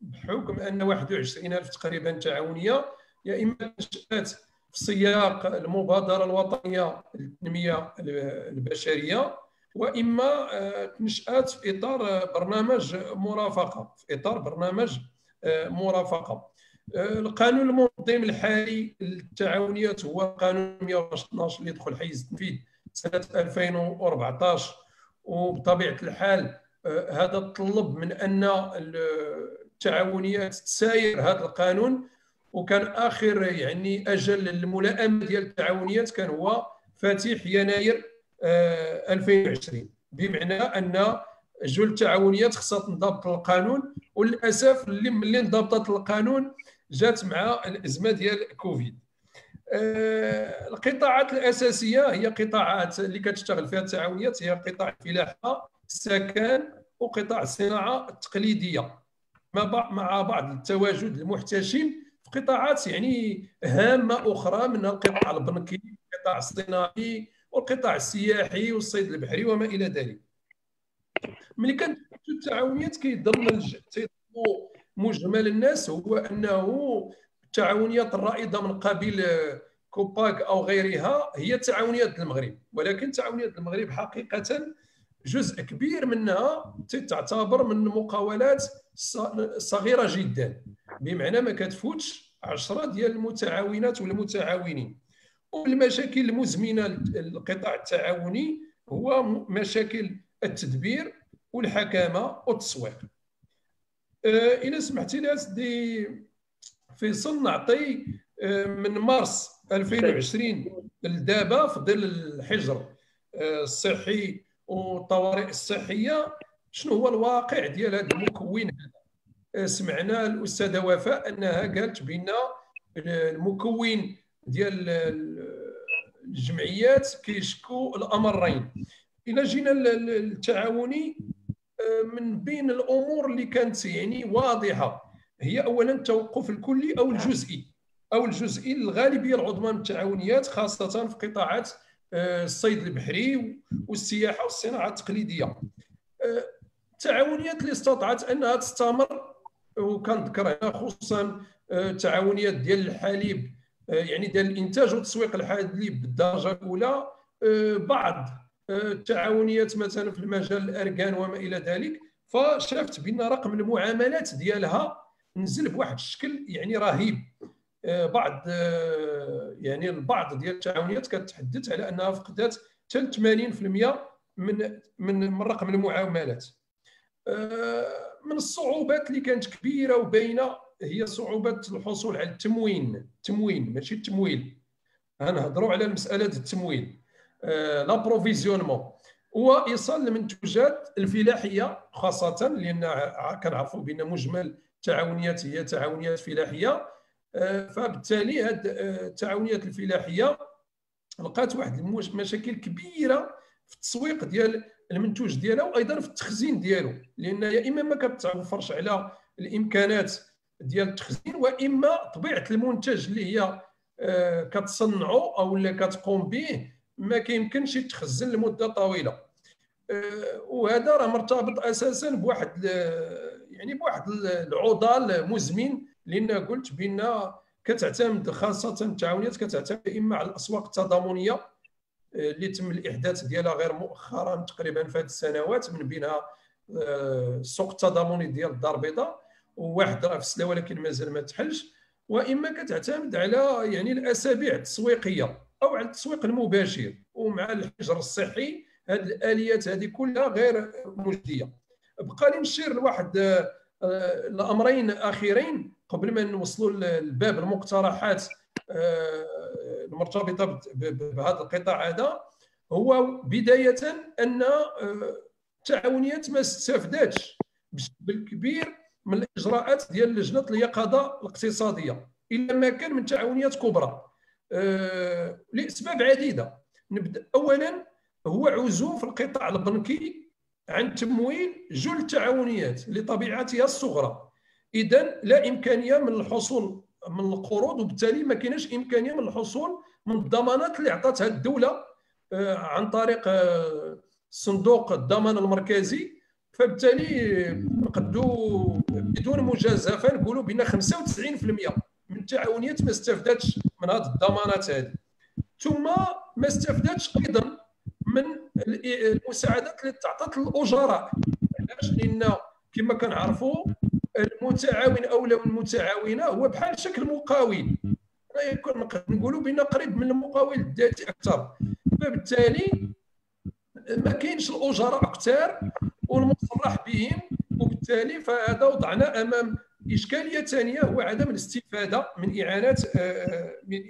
بحكم ان 21000 تقريبا تعاونيه يا اما نشات في سياق المبادره الوطنيه للتنميه البشريه، واما نشات في اطار برنامج مرافقه، القانون المنظم الحالي للتعاونيات هو قانون 112 اللي دخل حيز التنفيذ سنه 2014. وبطبيعه الحال هذا طلب من ان التعاونيات تساير هذا القانون، وكان اخر يعني اجل للملائمه ديال التعاونيات كان هو فاتح يناير 2020، بمعنى ان جل التعاونيات خصها تنضبط القانون. وللاسف ملي انضبطت القانون جات مع الازمه ديال كوفيد. القطاعات الاساسيه هي قطاعات اللي كتشتغل فيها التعاونيات، هي قطاع الفلاحه، السكن، وقطاع الصناعه التقليديه، مع بعض التواجد المحتشم في قطاعات يعني هامه اخرى، منها القطاع البنكي، القطاع الصناعي، والقطاع السياحي، والصيد البحري وما الى ذلك. ملي كانت التعاونيات كيضمن مجمل الناس هو انه التعاونيات الرائده من قبيل كوباك او غيرها هي التعاونيات المغرب، ولكن تعاونيات المغرب حقيقه جزء كبير منها تعتبر من المقاولات صغيره جدا، بمعنى ما كتفوتش 10 ديال المتعاونات والمتعاونين. والمشاكل المزمنه للقطاع التعاوني هو مشاكل التدبير والحكامه والتسويق. الى سمحتي لي سيدي فيصل نعطي من مارس 2020 لدابا في ظل الحجر الصحي والطوارئ الصحيه شنو هو الواقع ديال هذا المكون هذا. سمعنا الاستاذه وفاء انها قالت بان المكون ديال الجمعيات كيشكو الامرين. الى جينا للتعاوني، من بين الامور اللي كانت يعني واضحه هي اولا التوقف الكلي او الجزئي للغالبيه العظمى من التعاونيات، خاصه في قطاعات الصيد البحري والسياحه والصناعه التقليديه. التعاونيات اللي استطاعت انها تستمر، وكنذكر هنا خصوصا التعاونيات ديال الحليب، يعني ديال الانتاج والتسويق الحليب بالدرجه الاولى، بعض التعاونيات مثلا في المجال الاركان وما الى ذلك، فشافت بان رقم المعاملات ديالها نزل بواحد الشكل يعني رهيب. بعض يعني البعض ديال التعاونيات كتحدث على انها فقدت حتى 80% من رقم المعاملات. من الصعوبات اللي كانت كبيره وباينه هي صعوبه الحصول على التموين ماشي التمويل. غنهضروا على مساله التمويل. لابروفيزيونمون هو ايصال المنتوجات الفلاحيه خاصه، لان كنعرفوا بان مجمل التعاونيات هي تعاونيات فلاحيه. فبالتالي هذه التعاونيات الفلاحيه لقات واحد المشاكل كبيره في التسويق ديال المنتوج ديالها، وايضا في التخزين ديالو، لان يا اما ما كتوفرش على الامكانات ديال التخزين، واما طبيعه المنتج اللي هي كتصنعو او اللي كتقوم به ما كيمكنش يتخزن لمده طويله. وهذا راه مرتبط اساسا بواحد بواحد العضال مزمن، لان قلت بان كتعتمد خاصه التعاونيات كتعتمد اما على الاسواق التضامنيه اللي تم الاحداث ديالها غير مؤخرا تقريبا في هذه السنوات، من بينها السوق التضامني ديال الدار البيضاء، وواحد راه في السلا ولكن مازال ما تحلش، واما كتعتمد على الاسابيع التسويقيه او على التسويق المباشر، ومع الحجر الصحي هذه الاليات هذه كلها غير مجديه. بقى لي نشير لواحد الامرين اخيرين قبل ما نوصلوا لباب المقترحات المرتبطه بهذا القطاع. هذا هو بدايه ان التعاونيات ما استفادتش بشكل كبير من الاجراءات ديال لجنه اليقظه الاقتصاديه، الا ما كان من تعاونيات كبرى لاسباب عديده. نبدا اولا هو عزوف القطاع البنكي عن تمويل جل التعاونيات لطبيعتها الصغرى، اذا لا امكانيه من الحصول من القروض، وبالتالي ما كايناش امكانيه من الحصول من الضمانات اللي عطاتها الدوله عن طريق صندوق الضمان المركزي. فبالتالي نقدروا بدون مجازفه نقولوا بان 95% من التعاونيات ما استفادتش من هذه الضمانات هذه، ثم ما استفادتش ايضا من المساعدات اللي تعطات للاجراء. علاش؟ لان كما كنعرفوا المتعاون او المتعاونه هو بحال شكل مقاول، نقولوا بان قريب من المقاول الذاتي اكثر، فبالتالي ما كاينش الاجراء اكثر والمصرح بهم، وبالتالي فهذا وضعنا امام اشكاليه ثانيه هو عدم الاستفاده من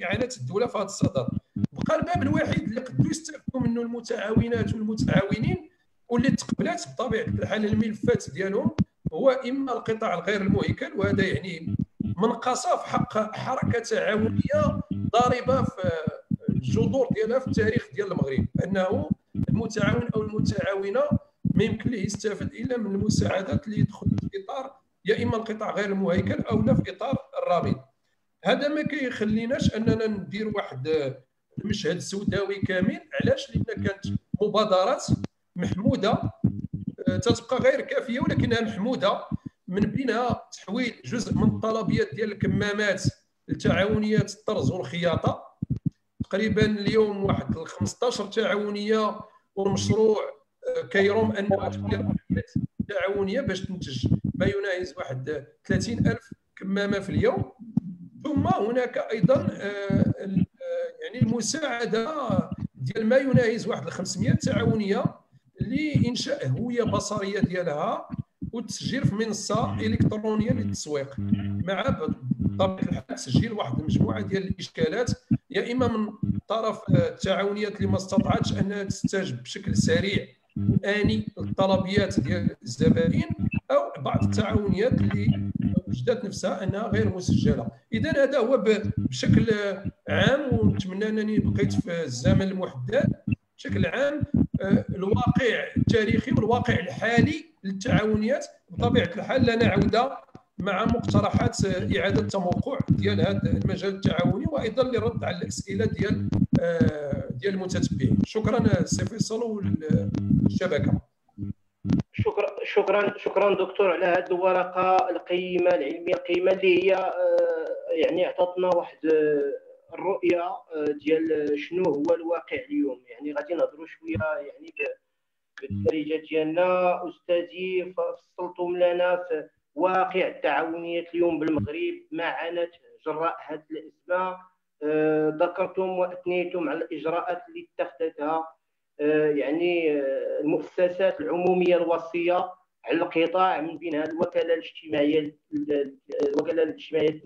اعانات الدوله في هذا الصدد. بقى الباب الوحيد اللي قدروا يستافدوا منه المتعاونات والمتعاونين واللي تقبلات بطبيعه الحال الملفات ديالهم هو اما القطاع الغير المهيكل، وهذا منقصه في حق حركه تعاونيه ضاربه في الجذور ديالها في التاريخ ديال المغرب، انه المتعاون او المتعاونه ما يمكن ليه يستافد الا من المساعدات اللي يدخل في اطار يا اما القطاع غير المهيكل او لا في اطار الرابط. هذا ما كيخليناش اننا ندير واحد المشهد سوداوي كامل. علاش؟ لان كانت مبادرات محموده تتبقى غير كافيه ولكنها محموده، من بينها تحويل جزء من الطلبيات ديال الكمامات لتعاونيات الطرز والخياطه، تقريبا اليوم واحد 15 تعاونيه، والمشروع كيروم انه تكون تعاونيه باش تنتج ما يناهز واحد 30,000 كمامه في اليوم. ثم هناك ايضا المساعده ديال ما يناهز واحد 500 تعاونيه لانشاء هويه بصريه ديالها والتسجيل في منصه الكترونيه للتسويق، مع بطبيعه الحال تسجيل واحد المجموعه ديال الاشكالات، يا اما من طرف التعاونيات اللي ما استطاعتش انها تستجب بشكل سريع واني للطلبيات ديال الزبائن، او بعض التعاونيات اللي وجدت نفسها انها غير مسجله. اذا هذا هو بشكل عام، ونتمنى انني بقيت في الزمن المحدد. بشكل عام الواقع التاريخي والواقع الحالي للتعاونيات بطبيعه الحال لنا عوده مع مقترحات اعاده تموقع ديال هذا المجال التعاوني، وايضا للرد على الاسئله ديال المتتبعين. شكرا سي فيصل والشبكه. شكرا دكتور على هذه الورقه القيمه العلميه القيمه اللي هي عطاتنا واحد الرؤيه ديال شنو هو الواقع اليوم. غادي نهضروا شويه بالدارجه ديالنا. استاذي فصلتم لنا في واقع التعاونيات اليوم بالمغرب، ما عانت جراء هذه الازمه. ذكرتم واثنيتم على الاجراءات اللي اتخذتها المؤسسات العموميه الوصيه على القطاع، من بينها الوكاله الاجتماعيه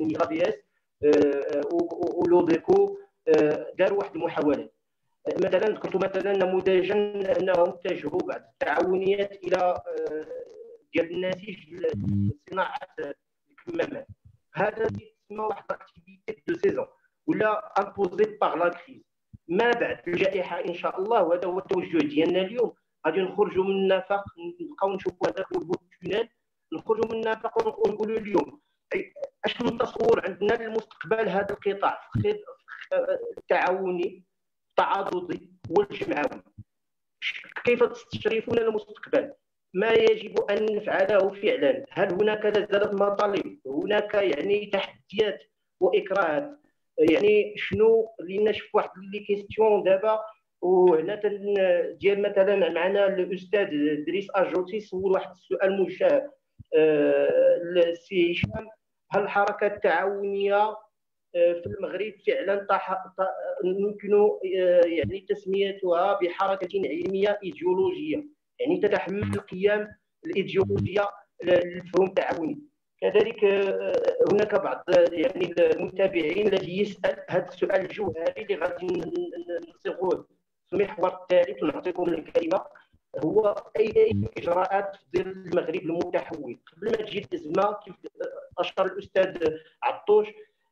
النقابيات ولوديكو داروا واحد المحاولات. مثلا ذكرت مثلا نموذجا انهم اتجهوا بعض التعاونيات الى ديال النسيج صناعه الكمامات. هذا يسمى واحد الاكتيفيتي دو سيزون ولا امبوزي باغ لا كريز. ما بعد الجائحه ان شاء الله، وهذا هو التوجه ديالنا اليوم، غادي نخرجوا من النفق، نبقاو نشوفوا هذاك التونيل، نخرجوا من النفق ونقولوا اليوم اش نتصور عندنا للمستقبل هذا القطاع التعاوني التعاضدي والجمعوي. كيف تستشرفون المستقبل؟ ما يجب ان نفعله فعلا؟ هل هناك لا زالت مطالب؟ هناك يعني تحديات واكراهات؟ يعني شنو اللي نشوف واحد لي كيستيون دابا، وهنا ديال مثلا معنا الاستاذ دريس اجوتي سول واحد السؤال موجه للسي هشام: هل الحركه التعاونيه في المغرب فعلا يمكن يعني تسميتها بحركه علميه ايديولوجيه، يعني تتحمل القيم الايديولوجيه للمفهوم التعاوني؟ كذلك هناك بعض يعني المتابعين الذي يسال هذا السؤال الجوهري اللي غادي نصيغوه في المحور الثالث ونعطيكم الكلمه، هو اي اجراءات في المغرب المتحول قبل ما تجي الازمه. كيف اشار الاستاذ عطوش،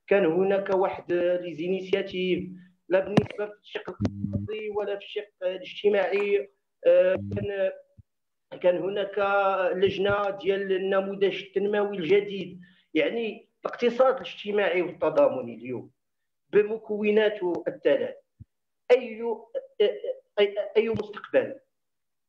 كان هناك واحد لي زينيسياتيف لا بالنسبه في الشق الاقتصادي ولا في الشق الاجتماعي. كان هناك لجنه ديال النموذج التنموي الجديد. يعني الاقتصاد الاجتماعي والتضامني اليوم بمكوناته الثلاث اي مستقبل؟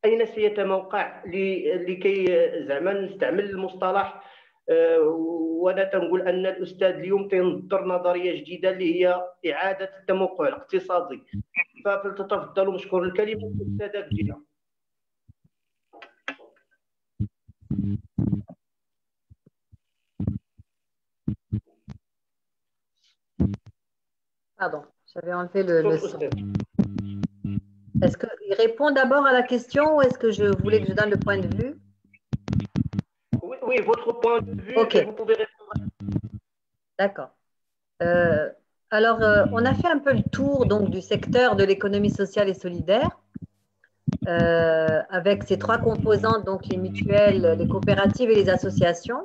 اين سيتموقع لكي زعما نستعمل المصطلح؟ وانا تنقول ان الاستاذ اليوم تنظر نظريه جديده اللي هي اعاده التموقع الاقتصادي. فلتتفضلوا مشكور. الكلمه الاستاذه بدينا. Pardon, j'avais enlevé le son. Est-ce qu'il répond d'abord à la question ou est-ce que je voulais que je donne le point de vue? Oui, votre point de vue, okay. Vous pouvez répondre. D'accord. Alors, on a fait un peu le tour donc, du secteur de l'économie sociale et solidaire avec ces trois composantes, donc les mutuelles, les coopératives et les associations.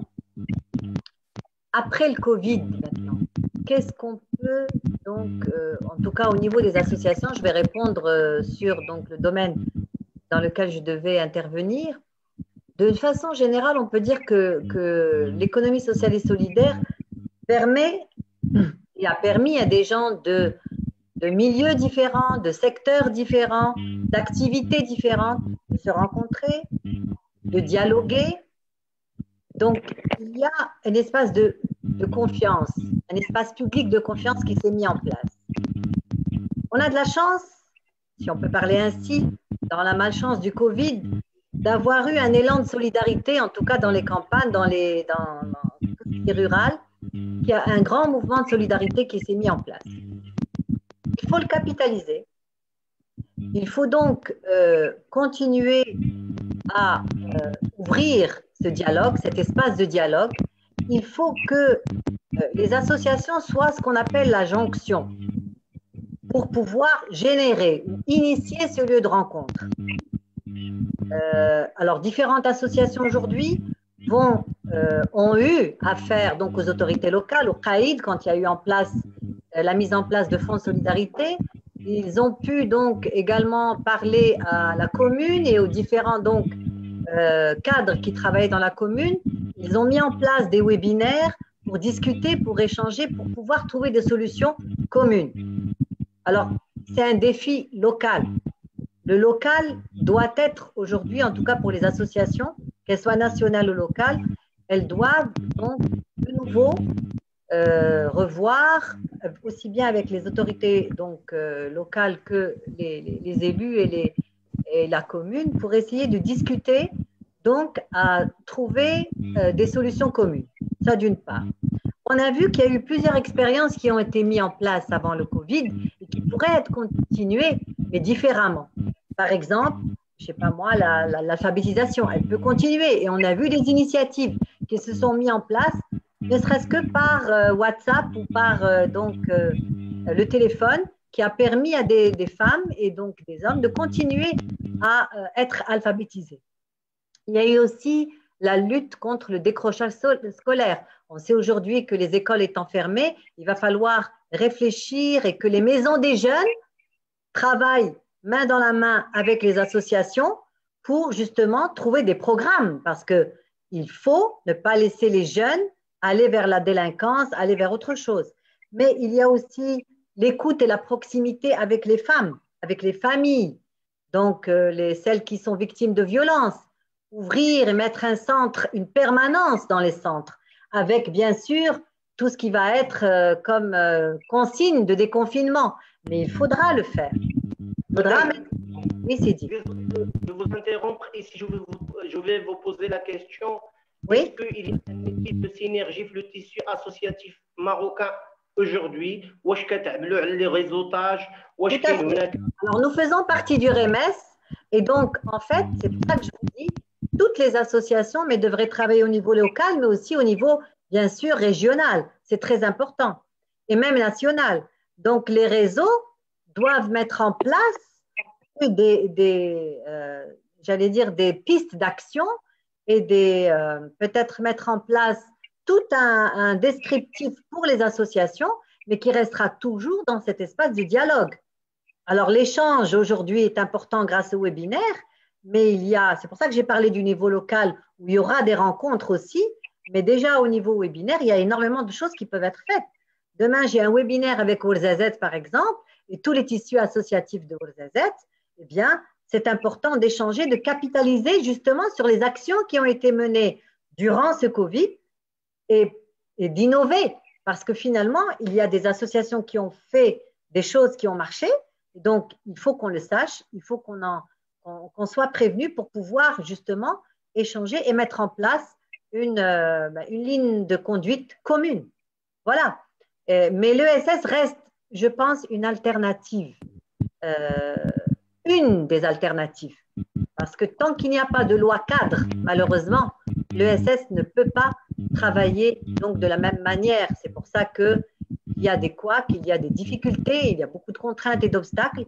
Après le Covid, maintenant, qu'est-ce qu'on peut, donc, en tout cas au niveau des associations, je vais répondre sur donc, le domaine dans lequel je devais intervenir. De façon générale, on peut dire que l'économie sociale et solidaire permet et a permis à des gens de milieux différents, de secteurs différents, d'activités différentes, de se rencontrer, de dialoguer. Donc, il y a un espace de confiance, un espace public de confiance qui s'est mis en place. On a de la chance, si on peut parler ainsi, dans la malchance du Covid, d'avoir eu un élan de solidarité, en tout cas dans les campagnes, dans tout ce qui est rural, qu'il y a un grand mouvement de solidarité qui s'est mis en place. Il faut le capitaliser. Il faut donc continuer à ouvrir ce dialogue, cet espace de dialogue. Il faut que les associations soient ce qu'on appelle la jonction pour pouvoir générer ou initier ce lieu de rencontre. Alors, différentes associations aujourd'hui ont eu affaire donc aux autorités locales, au CAID, quand il y a eu en place la mise en place de fonds de solidarité. Ils ont pu donc également parler à la commune et aux différents donc cadres qui travaillaient dans la commune. Ils ont mis en place des webinaires pour discuter, pour échanger, pour pouvoir trouver des solutions communes. Alors, c'est un défi local. Le local doit être aujourd'hui, en tout cas pour les associations, qu'elles soient nationales ou locales, elles doivent donc de nouveau revoir, aussi bien avec les autorités donc, locales que les élus et la commune, pour essayer de discuter, donc à trouver des solutions communes. Ça d'une part. On a vu qu'il y a eu plusieurs expériences qui ont été mises en place avant le Covid et qui pourraient être continuées, mais différemment. Par exemple, je ne sais pas moi, l'alphabétisation, elle peut continuer. Et on a vu des initiatives qui se sont mises en place, ne serait-ce que par WhatsApp ou par le téléphone qui a permis à des femmes et donc des hommes de continuer à être alphabétisés. Il y a eu aussi la lutte contre le décrochage scolaire. On sait aujourd'hui que les écoles étant fermées, il va falloir réfléchir et que les maisons des jeunes travaillent main dans la main avec les associations pour justement trouver des programmes parce qu'il faut ne pas laisser les jeunes aller vers la délinquance, aller vers autre chose. Mais il y a aussi l'écoute et la proximité avec les femmes, avec les familles, donc celles qui sont victimes de violences. Ouvrir et mettre un centre, une permanence dans les centres, avec bien sûr tout ce qui va être comme consigne de déconfinement. Mais il faudra le faire. Il faudra mettre... Oui, c'est dit. Je vais vous interrompre et si je vais vous poser la question, oui? Est-ce qu'il y a un type de synergie le tissu associatif marocain aujourd'hui? Les réseautages? Alors, nous faisons partie du REMES et donc, en fait, c'est pour ça que je vous dis, toutes les associations mais devraient travailler au niveau local, mais aussi au niveau, bien sûr, régional. C'est très important. Et même national. Donc, les réseaux doivent mettre en place j'allais dire, des pistes d'action et peut-être mettre en place tout un descriptif pour les associations, mais qui restera toujours dans cet espace de dialogue. Alors, l'échange aujourd'hui est important grâce au webinaire, mais c'est pour ça que j'ai parlé du niveau local où il y aura des rencontres aussi, mais déjà au niveau webinaire, il y a énormément de choses qui peuvent être faites. Demain, j'ai un webinaire avec Ouarzazate, par exemple, et tous les tissus associatifs de Ouarzazate, eh bien, c'est important d'échanger, de capitaliser justement sur les actions qui ont été menées durant ce Covid et d'innover, parce que finalement, il y a des associations qui ont fait des choses qui ont marché, donc il faut qu'on le sache, il faut qu'on soit prévenu pour pouvoir justement échanger et mettre en place une ligne de conduite commune. Voilà. Mais l'ESS reste, je pense, une alternative, une des alternatives. Parce que tant qu'il n'y a pas de loi cadre, malheureusement, l'ESS ne peut pas travailler donc de la même manière. C'est pour ça qu'il y a des couacs, il y a des difficultés, il y a beaucoup de contraintes et d'obstacles.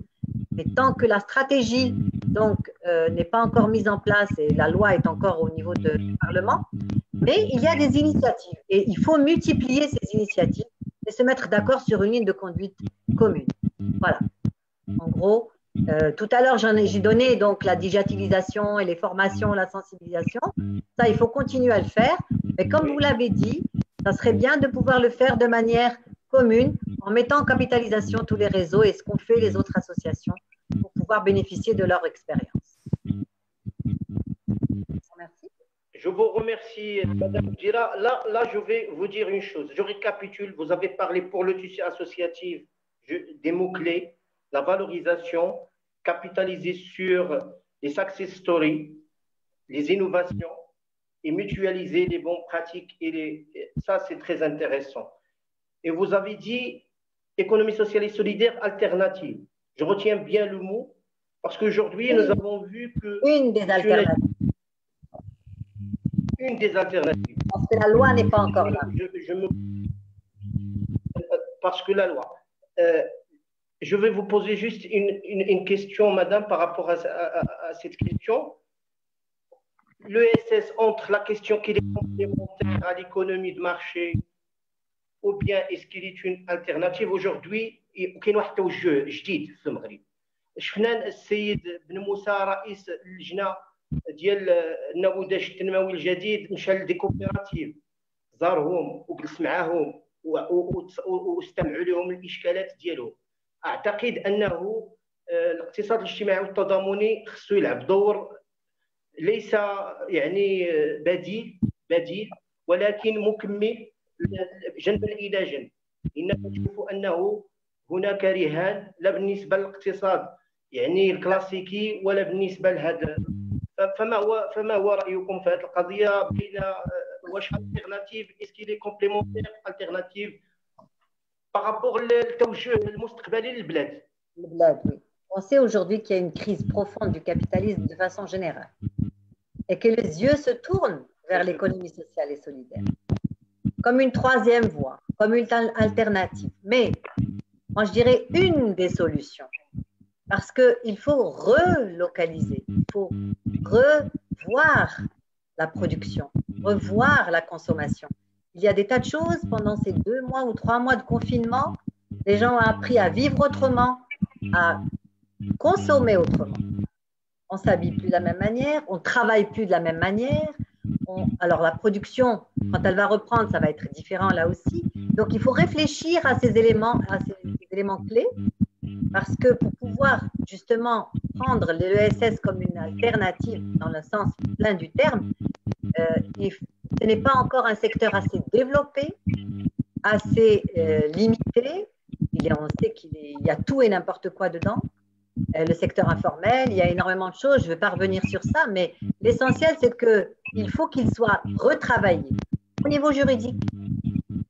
Mais tant que la stratégie donc n'est pas encore mise en place et la loi est encore au niveau du Parlement, mais il y a des initiatives et il faut multiplier ces initiatives et se mettre d'accord sur une ligne de conduite commune. Voilà. En gros, tout à l'heure, j'ai donné donc la digitalisation et les formations, la sensibilisation. Ça, il faut continuer à le faire. Mais comme vous l'avez dit, ça serait bien de pouvoir le faire de manière commune en mettant en capitalisation tous les réseaux et ce qu'ont fait les autres associations pour pouvoir bénéficier de leur expérience. Merci. Je vous remercie, Madame Dira. Là, je vais vous dire une chose. Je récapitule. Vous avez parlé pour le tissu associatif des mots-clés, la valorisation, capitaliser sur les success stories, les innovations et mutualiser les bonnes pratiques. Ça, c'est très intéressant. Et vous avez dit économie sociale et solidaire alternative. Je retiens bien le mot parce qu'aujourd'hui, nous avons vu que… Une des alternatives. Une des alternatives. Parce que la loi n'est pas encore là. Parce que la loi… je vais vous poser juste une question, madame, par rapport à cette question. L'ESS, entre la question qu'il est complémentaire à l'économie de marché ou bien est-ce qu'il est une alternative aujourd'hui, كاين واحد التوجه جديد في المغرب. شفنا السيد بن موسى رئيس اللجنه ديال النموذج التنموي الجديد مشى لديكوبيراتيف، زارهم وجلس معاهم واستمعوا لهم الاشكالات ديالهم. اعتقد انه الاقتصاد الاجتماعي والتضامني خصو يلعب دور ليس يعني بديل ولكن مكمل جنبا الى جنب. اننا نشوف انه هناك رهان لا بالنسبه للاقتصاد يعني الكلاسيكي ولا بالنسبه لهذا. فما هو رايكم في هذه القضيه بين واش التيرناتيف اسكي كومبليمونتير التيرناتيف بارابور للتوجه المستقبلي للبلاد؟ Oui. On sait aujourd'hui qu'il y a une crise profonde du capitalisme de façon générale et que les yeux se tournent vers l'économie sociale et solidaire comme une troisième voie, comme une alternative. Mais moi je dirais une des solutions. Parce qu'il faut relocaliser, il faut revoir la production, revoir la consommation. Il y a des tas de choses pendant ces 2 mois ou 3 mois de confinement. Les gens ont appris à vivre autrement, à consommer autrement. On ne s'habille plus de la même manière, on ne travaille plus de la même manière. Alors la production, quand elle va reprendre, ça va être différent là aussi. Donc il faut réfléchir à ces éléments clés, parce que pour pouvoir justement prendre l'ESS comme une alternative dans le sens plein du terme, ce n'est pas encore un secteur assez développé, assez limité. On sait qu'il y a tout et n'importe quoi dedans. Le secteur informel, il y a énormément de choses, je ne vais pas revenir sur ça, mais l'essentiel, c'est qu'il faut qu'il soit retravaillé au niveau juridique,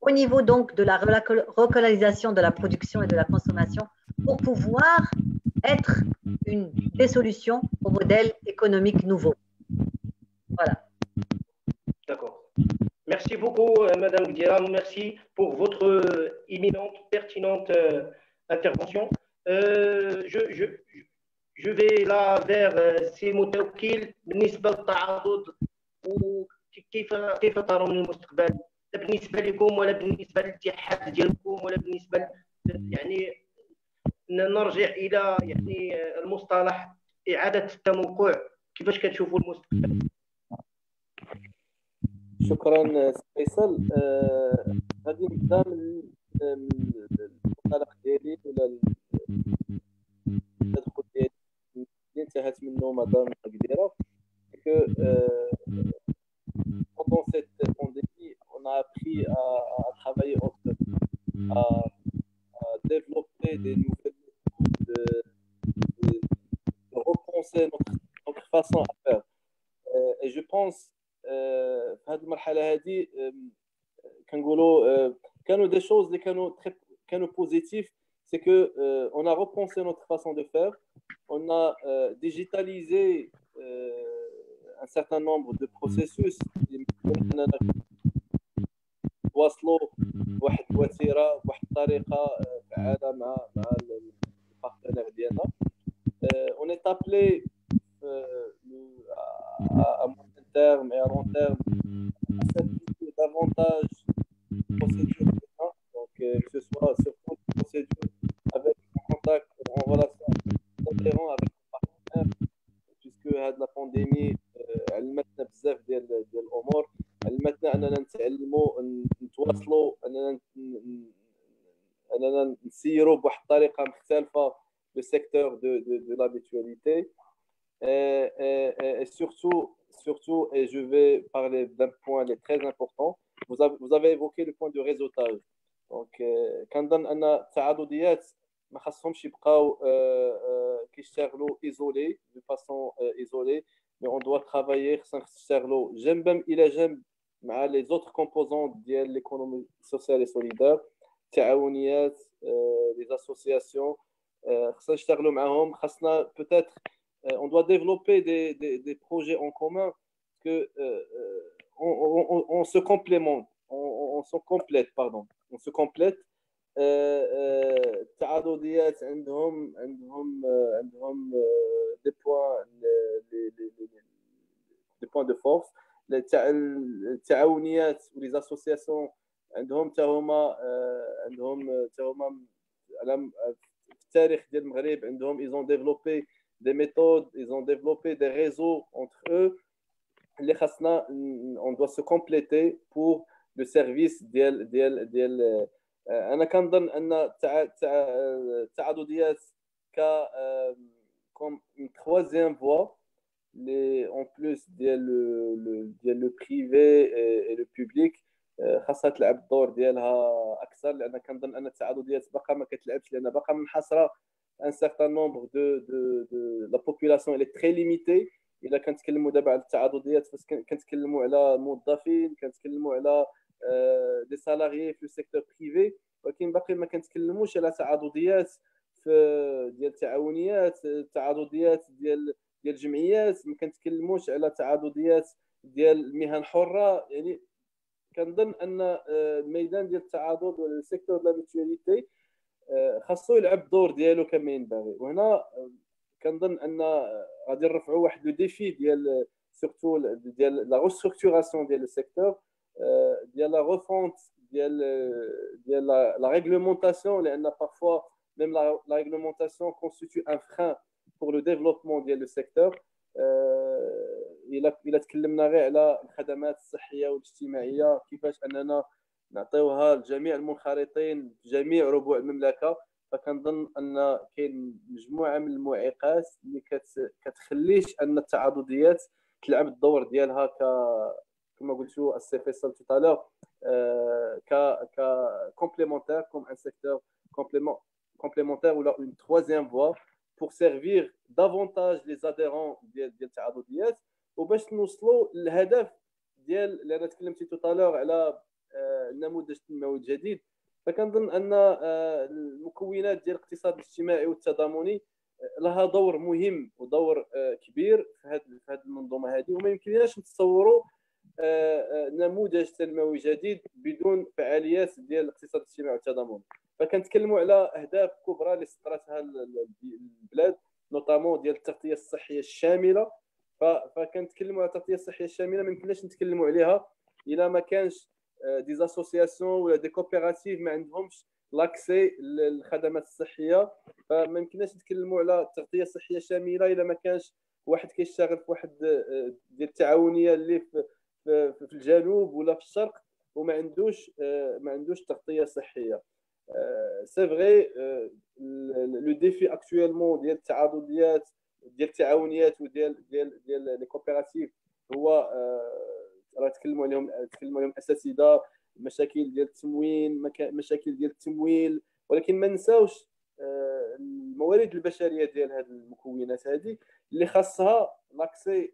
au niveau donc de la relocalisation de la production et de la consommation, pour pouvoir être des solutions au modèle économique nouveau. Voilà. D'accord. Merci beaucoup, Madame Gdiram. Merci pour votre éminente, pertinente intervention. Je vais là vers سي توكيل بالنسبة للتعاضد وكيف ترون المستقبل لا بالنسبة لكم ولا بالنسبة للاتحاد ديالكم ولا بالنسبة يعني نرجع إلى يعني المصطلح إعادة التموقع كيفاش كتشوفوا المستقبل؟ شكرا فيصل. غادي نبدا من المنطلق ديالي ولا التدخل ديالي اللي انتهت منه مدام قديره. Pendant cette pandémie, on a appris à travailler autrement, à développer des nouvelles méthodes, de repenser notre façon à faire. Et je pense في هذه المرحله هذه كنقولوا كانوا des choses اللي كانوا positifs, c'est que on a repensé notre façon de faire, on a digitalisé un certain nombre de processus نواصلوا بواحد الوتيره بواحد الطريقه فعاله مع البارتنير ديالنا. On est appelé à moyen terme et à long terme à simplifier davantage les procédures, donc que ce soit surtout les procédures avec en contact, en relation cohérent avec le partenaire, puisque la pandémie علمتنا بزاف ديال الامور، علمتنا اننا نتعلموا نتواصلوا، اننا نسيروا بواحد الطريقه مختلفه le secteur de l'habitualité. Et surtout, et je vais parler d'un point très important, vous avez évoqué le point de réseautage. Donc كنظن ان التعاضديات ما خاصهمش يبقاو كيشتغلوا isolés de façon isolée, mais on doit travailler خصنا نشتغلوا جنبا الى جنب مع les autres composants ديال l'économie sociale et solidaire، التعاونيات، les associations، خصنا نشتغلوا معهم، خاصنا peut-être on doit développer des projets en commun que on se complémente, on se complète, pardon, on se complète. التعاضديات عندهم des points de force. التعاونيات ولي associations عندهم حتى هما في التاريخ ديال المغرب عندهم ils ont développé des méthodes, ils ont développé des réseaux entre eux. اللي خاصنا on doit se compléter pour le service ديال انا كنظن ان التعاضديات comme une troisième voie en plus ديال le privé et le public خاصها تلعب الدور ديالها اكثر، لان كنظن ان التعاضديات باقا ما كتلعبش، لان باقا منحصره un certain nombre de la population elle est très limitée. الا كنتكلموا دابا على التعاضديات كنتكلموا على موظفين، كنتكلموا على دي سالاريي في السيكتور بريفي، ولكن باقي ما كنتكلموش على تعاضديات في ديال التعاونيات، تعاضديات ديال الجمعيات، ما كنتكلموش على تعاضديات ديال المهن الحره. يعني كنظن ان الميدان ديال التعاضد والسيكتور ديال الميتواليتي خاصو يلعب الدور ديالو كما ينبغي. وهنا كنظن ان غادي نرفعوا واحد لو ديفي ديال سورتو ديال لا ريستركتوراسيون ديال السيكتور، ديال لا ريفونت ديال لا ريغلومونطاسيون، لان بارفوا ميم لا ريغلومونطاسيون كونستيتيو ان فران pour le développement ديال لو سيكتور. الا تكلمنا غير على الخدمات الصحيه والاجتماعيه كيفاش اننا نعطيوها لجميع المنخرطين في جميع ربوع المملكه، فكنظن ان كاين مجموعه من المعيقات اللي كتخليش ان التعاضديات تلعب الدور ديالها كما قلتوا السي فيصل tout à l'heure ك complémentaire comme un secteur complémentaire ou une troisième voie pour servir davantage les adhérents ديال التعاضديات، وباش نوصلوا للهدف ديال اللي انا تكلمتي tout à l'heure على النموذج التنموي الجديد. فكنظن ان المكونات ديال الاقتصاد الاجتماعي والتضامني لها دور مهم ودور كبير في هذه المنظومه هذه، وما يمكنناش نتصوروا نموذج تنموي جديد بدون فعاليات ديال الاقتصاد الاجتماعي والتضامني. فكنتكلموا على اهداف كبرى اللي سطرتها البلاد نوطامون ديال التغطيه الصحيه الشامله. فكنتكلموا على التغطيه الصحيه الشامله، ما يمكنناش نتكلموا عليها الا ما كانش دي زاسوسياسيون ولا دي كوبيراتيف ما عندهمش لاكسي للخدمات الصحيه. فما يمكنناش نتكلموا على التغطيه الصحيه الشامله الا ما كانش واحد كيشتغل في واحد ديال التعاونيه اللي في الجنوب ولا في الشرق وما عندوش تغطيه صحيه. سي فري لو ديفي اكطويلمون ديال التعاضديات ديال التعاونيات وديال لي كوبيراتيف هو راه تكلموا عليهم اساتذه، مشاكل ديال التموين، مشاكل ديال التمويل، ولكن ما نساوش الموارد البشريه ديال هذه المكونات هذه اللي خاصها لاكسي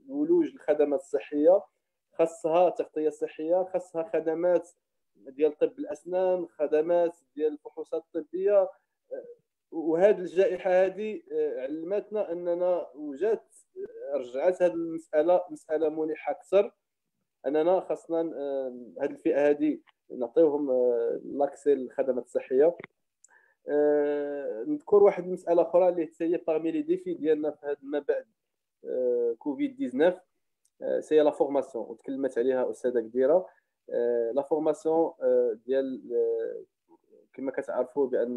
الولوج للخدمات الصحيه، خاصها تغطيه صحيه، خاصها خدمات ديال طب الاسنان، خدمات ديال الفحوصات الطبيه. وهذه الجائحه هذه علمتنا اننا رجعت هذه المساله مساله ملحه اكثر، اننا خاصنا هذه الفئه هذه نعطيوهم لاكسي للخدمات الصحيه. نذكر واحد المساله اخرى اللي هي باغمي لي ديفي ديالنا في هذا ما بعد كوفيد 19 سي لا فورماسيون، وتكلمت عليها استاذه كبيره. لا فورماسيون ديال كما كتعرفوا بان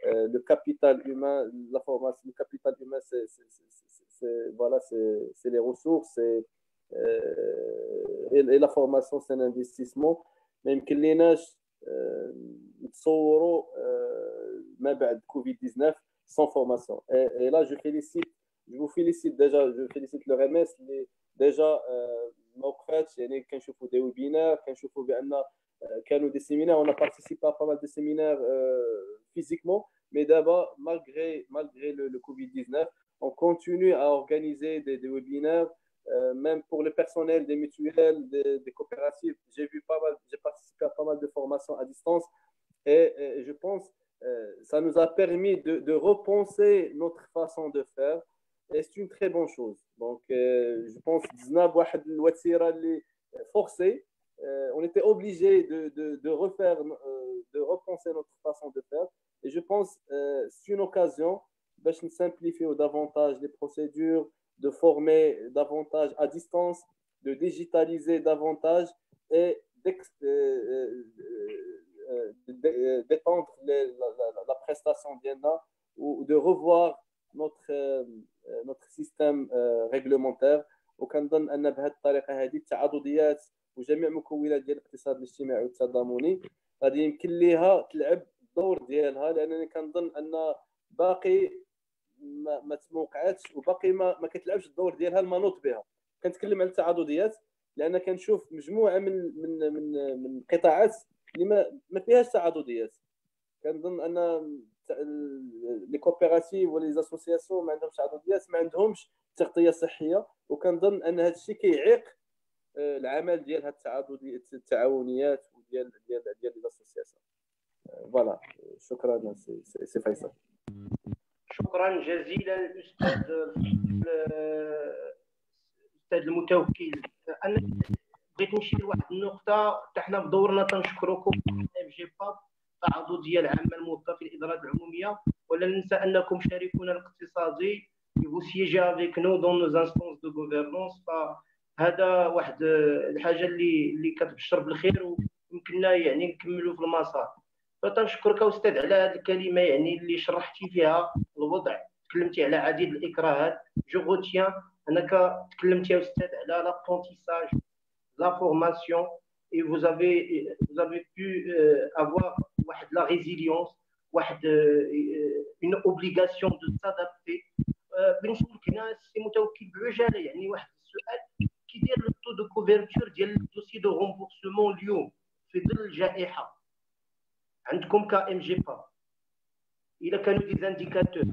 لو كابيتال هيومان، لا فورماسيون لو كابيتال هيومان سي لي ريسورس اي لا فورماسيون سي ان انفستيسمون. ما يمكن ليناش نتصوروا ما بعد كوفيد 19 sans formation. Et là, je vous félicite déjà, je félicite le RMS اللي déjà ما وقفاتش. يعني كنشوفوا دي ويبينار، كنشوفوا بان كانوا دي سيمينار، on a participé à pas mal de séminaires physiquement, mais d'abord malgré le Covid-19 on continue à organiser des webinaires, même pour le personnel des mutuelles, des coopératives. J'ai participé à pas mal de formations à distance et je pense ça nous a permis de repenser notre façon de faire et c'est une très bonne chose. Donc je pense دزنا بواحد الوتيره اللي forcée, on était obligé de repenser notre façon de faire et je pense c'est une occasion de simplifier davantage les procédures, de former davantage à distance, de digitaliser davantage et d'étendre la prestation d'IENA ou de revoir notre système réglementaire. وكنظن ان بهذه الطريقه هذه التعاضديات وجميع مكونات ديال الاقتصاد الاجتماعي والتضامني غادي يمكن ليها تلعب الدور ديالها، لانني كنظن ان باقي ما تموقعاتش وباقي ما كتلعبش الدور ديالها المنوط بها. كنتكلم على التعاضديات لان كنشوف مجموعه من القطاعات اللي ما فيهاش تعاضديات. كنظن ان لي كوبيراتيف ولي زاسوسياسيون ما عندهمش تعاضديات، ما عندهمش تغطيه صحيه، وكنظن ان هذا الشيء كيعيق العمل ديال هاد التعاونيات وديال لي زاسوسياسيون. فوالا، شكرا سي فيصل. شكرا جزيلا الاستاذ المتوكل. انا بغيت نمشي لواحد النقطه، حتى حنا بدورنا تنشكركم ام جي باب التعاضديه العامه الموظفه في الادارات العموميه، ولا ننسى انكم شريكنا الاقتصادي vous siégez avec nous dans nos instances de gouvernance. فهذا واحد الحاجه اللي كتبشر بالخير ويمكننا يعني نكملوا في المسار. فتنشكرك استاذ على هذه الكلمه يعني اللي شرحتي فيها الوضع، تكلمتي على عديد الاكراهات. جو غوتيان انك تكلمتي يا استاذ على l'apprentissage, la formation, et vous avez pu avoir la résilience, une obligation de s'adapter. بالنسبه لنا السي متوكل بعجاله يعني واحد السؤال، كي داير لو طو دو كوفرتور ديال الدوسي دو رومبورسمون اليوم في ظل الجائحه عندكم ك ام جي با؟ الا كانوا دي زانديكاتور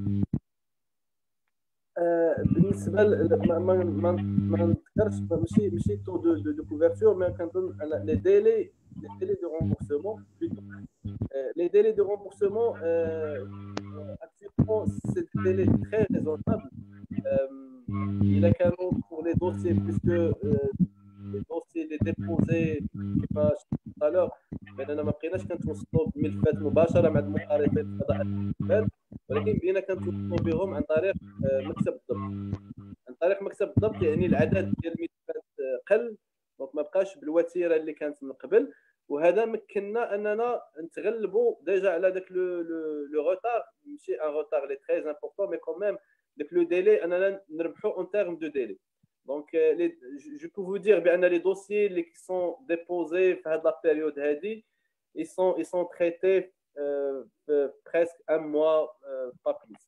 بالنسبه ما نذكرش، ماشي تو دو كوفرتور، ما كنظن على لي ديلي دو رومبورسمون. Les délais de remboursement, actuellement, c'est des délais très raisonnables. Il a qu'un nom pour les dossiers, puisque les dossiers, les déposés, كما شفت tout à l'heure، بأننا ما بقيناش كنتوصلوا بملفات مباشرة مع المقارطين في قضاء الملفات، ولكن بقينا كنتوصلوا بهم عن طريق مكتب الضبط. عن طريق مكتب الضبط يعني العدد ديال الملفات قل، دونك ما بقاش بالوتيره اللي كانت من قبل، وهذا مكننا اننا نتغلبوا ديجا على داك لو روتار. ماشي ان روتار لي تري امبورطون، مي كون ميم داك لو ديلي اننا نربحوا اون تيرم دو ديلي. دونك جو بو فو دير بان لي دوسيي اللي سون ديبوزي في هاد لا بيريود هادي ils sont traités presque un mois, pas plus.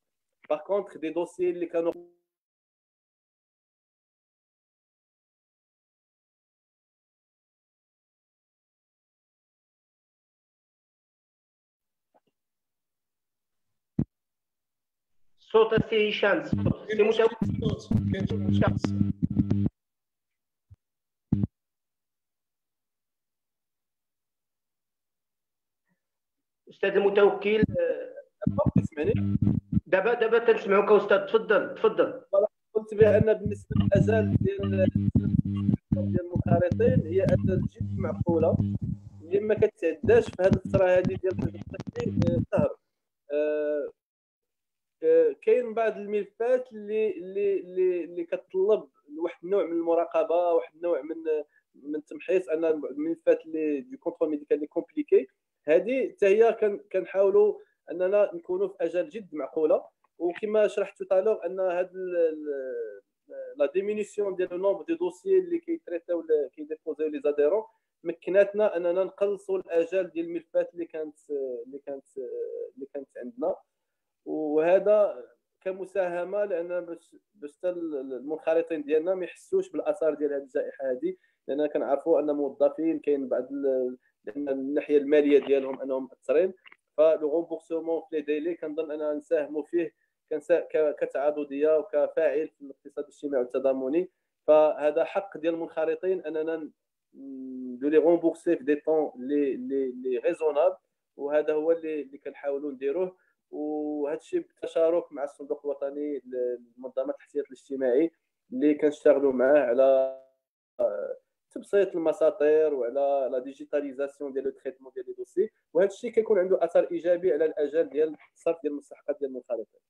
Par contre, des dossiers اللي كانوا صوت السي هشام، سي متوكل. استاذ المتوكل تسمعني؟ دابا تنسمعوك استاذ، تفضل. قلت بان بالنسبه للاجال ديال المنخرطين هي اجال جد معقوله، اللي ما كتعداش في هذه الفتره هذه ديال الشهر. كاين بعض الملفات اللي كتطلب واحد النوع من المراقبه، واحد النوع من التمحيص، ان الملفات اللي دو كونترول ميديكال اللي كومبليكي، هذه حتى هي كنحاولوا اننا نكونوا في اجال جد معقوله. وكما شرحت تالور ان هاد لا ديمينيسيون ديال النومبر دي دوسيي اللي كيتريتاو كيديبوزيو لي زاديرون مكناتنا اننا نقلصوا الاجال ديال الملفات اللي كانت عندنا، وهذا كمساهمه لان باش حتى المنخرطين ديالنا ما يحسوش بالاثار ديال هذه الجائحه هذه، لان كنعرفوا ان موظفين كاين بعض لان الناحيه الماليه ديالهم انهم مأثرين. فلو رومبورسمون في لي ديلي كنظن اننا نساهموا فيه كتعاضديه وكفاعل في الاقتصاد الاجتماعي والتضامني. فهذا حق ديال المنخرطين اننا دو لي رومبورسي في دي طون لي ريزونابل، وهذا هو اللي كنحاولوا نديروه. وهذا الشيء بالتشارك مع الصندوق الوطني للمنظمات الاحتياط الاجتماعي اللي كنشتغلوا معاه على تبسيط المساطير وعلى لا ديجيتاليزاسيون ديال لو تريتمون ديال لي دوسي، وهذا الشيء كيكون عنده اثر ايجابي على الاجال ديال الصرف ديال المستحقات ديال المنخرطين.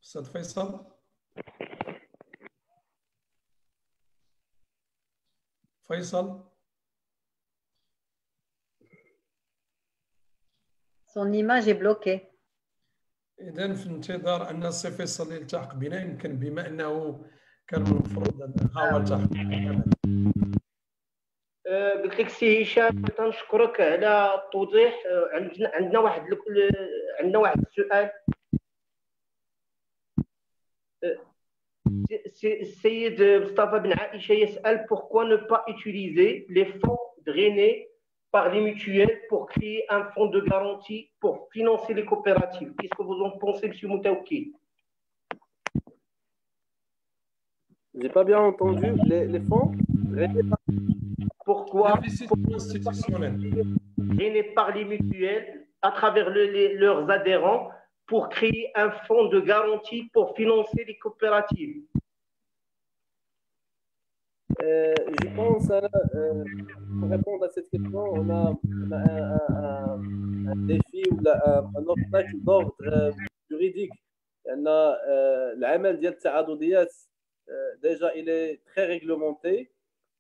استاذ فيصل. Son image est bloquée. إذن في انتظار أن السي فيصل يلتحق بنا، يمكن بما أنه كان من المفروض أن هو التحق بنا. قلت لك سي هشام تنشكرك على التوضيح. عندنا واحد السؤال. السيد مصطفى بن عائشة يسأل pourquoi ne pas utiliser les fonds drainés par les mutuelles pour créer un fonds de garantie pour financer les coopératives. Qu'est-ce que vous en pensez, M. Moutaoukil? J'ai pas bien entendu. Les fonds drainés pourquoi drainés par les mutuelles à travers leurs adhérents pour créer un fonds de garantie pour financer les coopératives. Je pense, pour répondre à cette question, on a un défi ou un obstacle d'ordre juridique. العمل ديال التعاضديات déjà il est très réglementé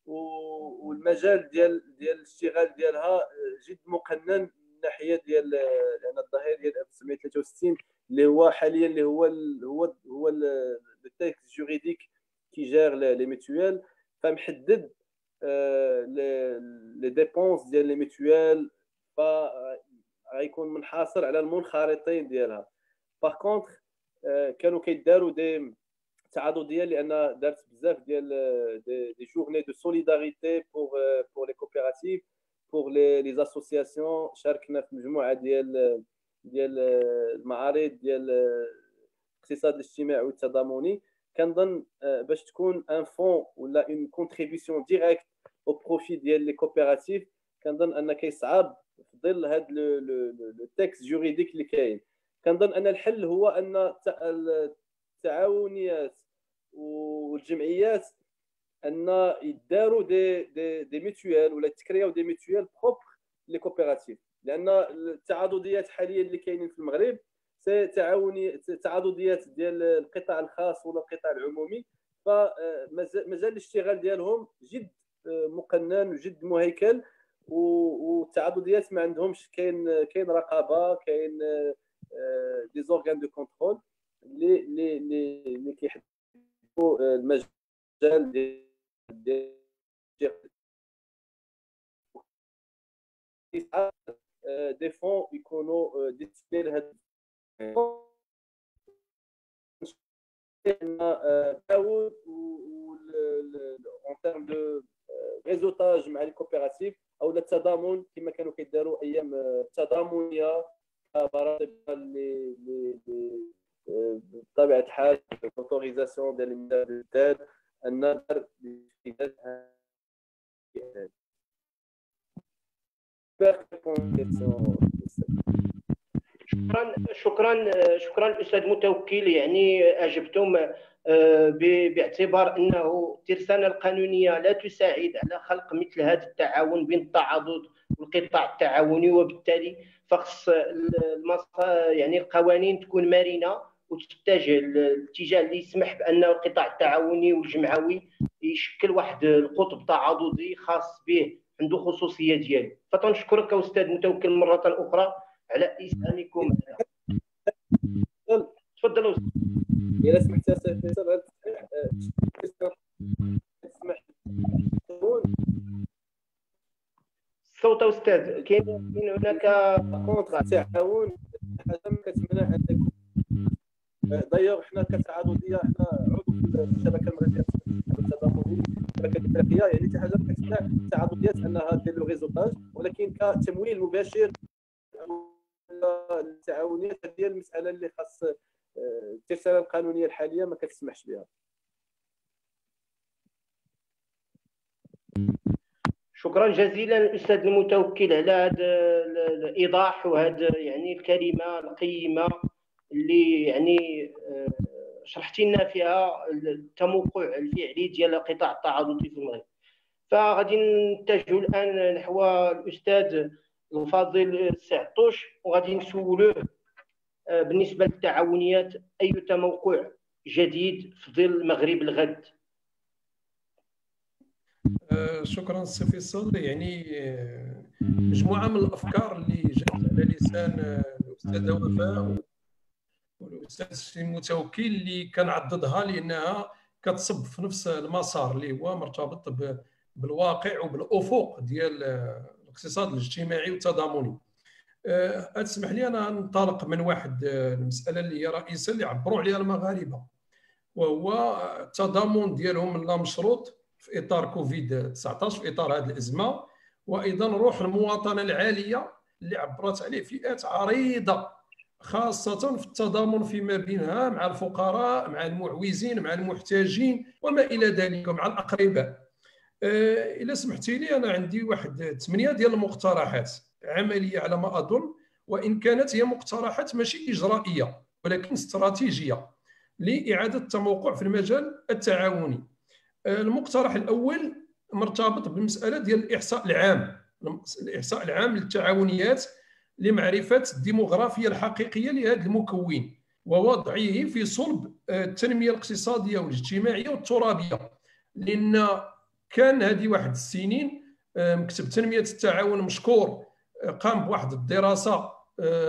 والمجال ديال الاشتغال ديالها جد مقنن من ناحيه ديال لان الظاهر ديال 1963 اللي هو حاليا اللي هو التكست جوريديك كي جير لي ميتويال فمحدد لي ديبونس ديال لي ميتويال غيكون منحصر على المنخرطين ديالها. باغ كونطخ كانوا كيداروا دي تعاضديه لان دارت بزاف ديال دي جورني دو سوليداريتي بور لي كوبيراتيف بور لي اسوسياسيون. شاركنا في مجموعه ديال المعارض ديال الاقتصاد الاجتماعي والتضامني. كنظن باش تكون ان فون ولا اون كونتريبيسيون ديريكت او بروفي ديال لي كوبيراتيف كنظن ان كيصعب في ظل هذا لو تكست جوريديك اللي كاين. كنظن ان الحل هو ان التعاونيات والجمعيات ان يداروا دي ميتويال ولا تكرياو دي ميتويال بروبر لي كوبيراتيف لان التعاضديات حاليا اللي كاينين في المغرب سي تعاضديات ديال القطاع الخاص ولا القطاع العمومي فمجال الاشتغال ديالهم جد مقنن وجد مهيكل والتعاضديات ما عندهمش كاين رقابه كاين دي زورغان دو كونترول اللي كيحددوا المجال ديال دي فون يكونوا ديستيني لهذا تعاون اون تيرم دو ريزوتاج مع الكوبيراتيف او التضامن كما كانوا كيداروا ايام التضامنيه مراتب اللي بطبيعه الحال الاوتوريزاسيون ديال المدار النظر شكرا الاستاذ متوكل. يعني اجبتم باعتبار انه الترسانه القانونيه لا تساعد على خلق مثل هذا التعاون بين التعاضد والقطاع التعاوني وبالتالي فخص يعني القوانين تكون مرنه وتتجه الاتجاه اللي يسمح بان القطاع التعاوني والجمعوي يشكل واحد القطب تعاضدي خاص به عنده خصوصيه ديالو. فتنشكرك استاذ متوكل مره اخرى على اسهامكم. تفضلوا. الى سمحت يا سي فيصل اسمح الصوت استاذ. كاين هناك كونتر تعاون حاجه ما كتمنع ان يكون دايوغ حنا كتعاضديه حنا عضو في الشبكه المغربيه التضامنيه الشبكه الافريقيه يعني حتى حاجه ما كتمنع التعاضديات انها دير لو ريزولتاج ولكن كتمويل مباشر التعاونيات هذه المساله اللي خاص الترسانه القانونيه الحاليه ما كتسمحش بها. شكرا جزيلا الاستاذ المتوكل على هذا الايضاح وهذا يعني الكلمه القيمه اللي يعني شرحتي لنا فيها التموقع الفعلي ديال القطاع التعاضدي في المغرب. فغادي نتجهوا الان نحو الاستاذ الفاضل السعطوش وغادي نسولوه بالنسبه للتعاونيات اي تموقع جديد في ظل المغرب الغد. شكرا سي فيصل. يعني مجموعه من الافكار اللي جات على لسان الاستاذه وفاء والاستاذ المتوكل اللي كنعضدها لانها كتصب في نفس المسار اللي هو مرتبط بالواقع وبالافق ديال الاقتصاد الاجتماعي والتضامني. اسمح لي انا ننطلق من واحد المساله اللي هي رئيسه اللي عبروا عليها المغاربه وهو التضامن ديالهم اللامشروط في اطار كوفيد 19 في اطار هذه الازمه وايضا روح المواطنه العاليه اللي عبرت عليه فئات عريضه خاصه في التضامن فيما بينها مع الفقراء مع المعوزين مع المحتاجين وما الى ذلك مع الاقرباء. الا سمحتي لي انا عندي واحد 8 ديال المقترحات عمليه على ما اظن وإن كانت هي مقترحات ماشي إجرائية ولكن استراتيجية لإعادة التموقع في المجال التعاوني. المقترح الأول مرتبط بالمسألة ديال الإحصاء العام، الإحصاء العام للتعاونيات لمعرفة الديموغرافية الحقيقية لهذا المكون ووضعه في صلب التنمية الاقتصادية والاجتماعية والترابية. لأن كان هذه واحد السنين مكتب تنمية التعاون مشكور قام بواحد الدراسة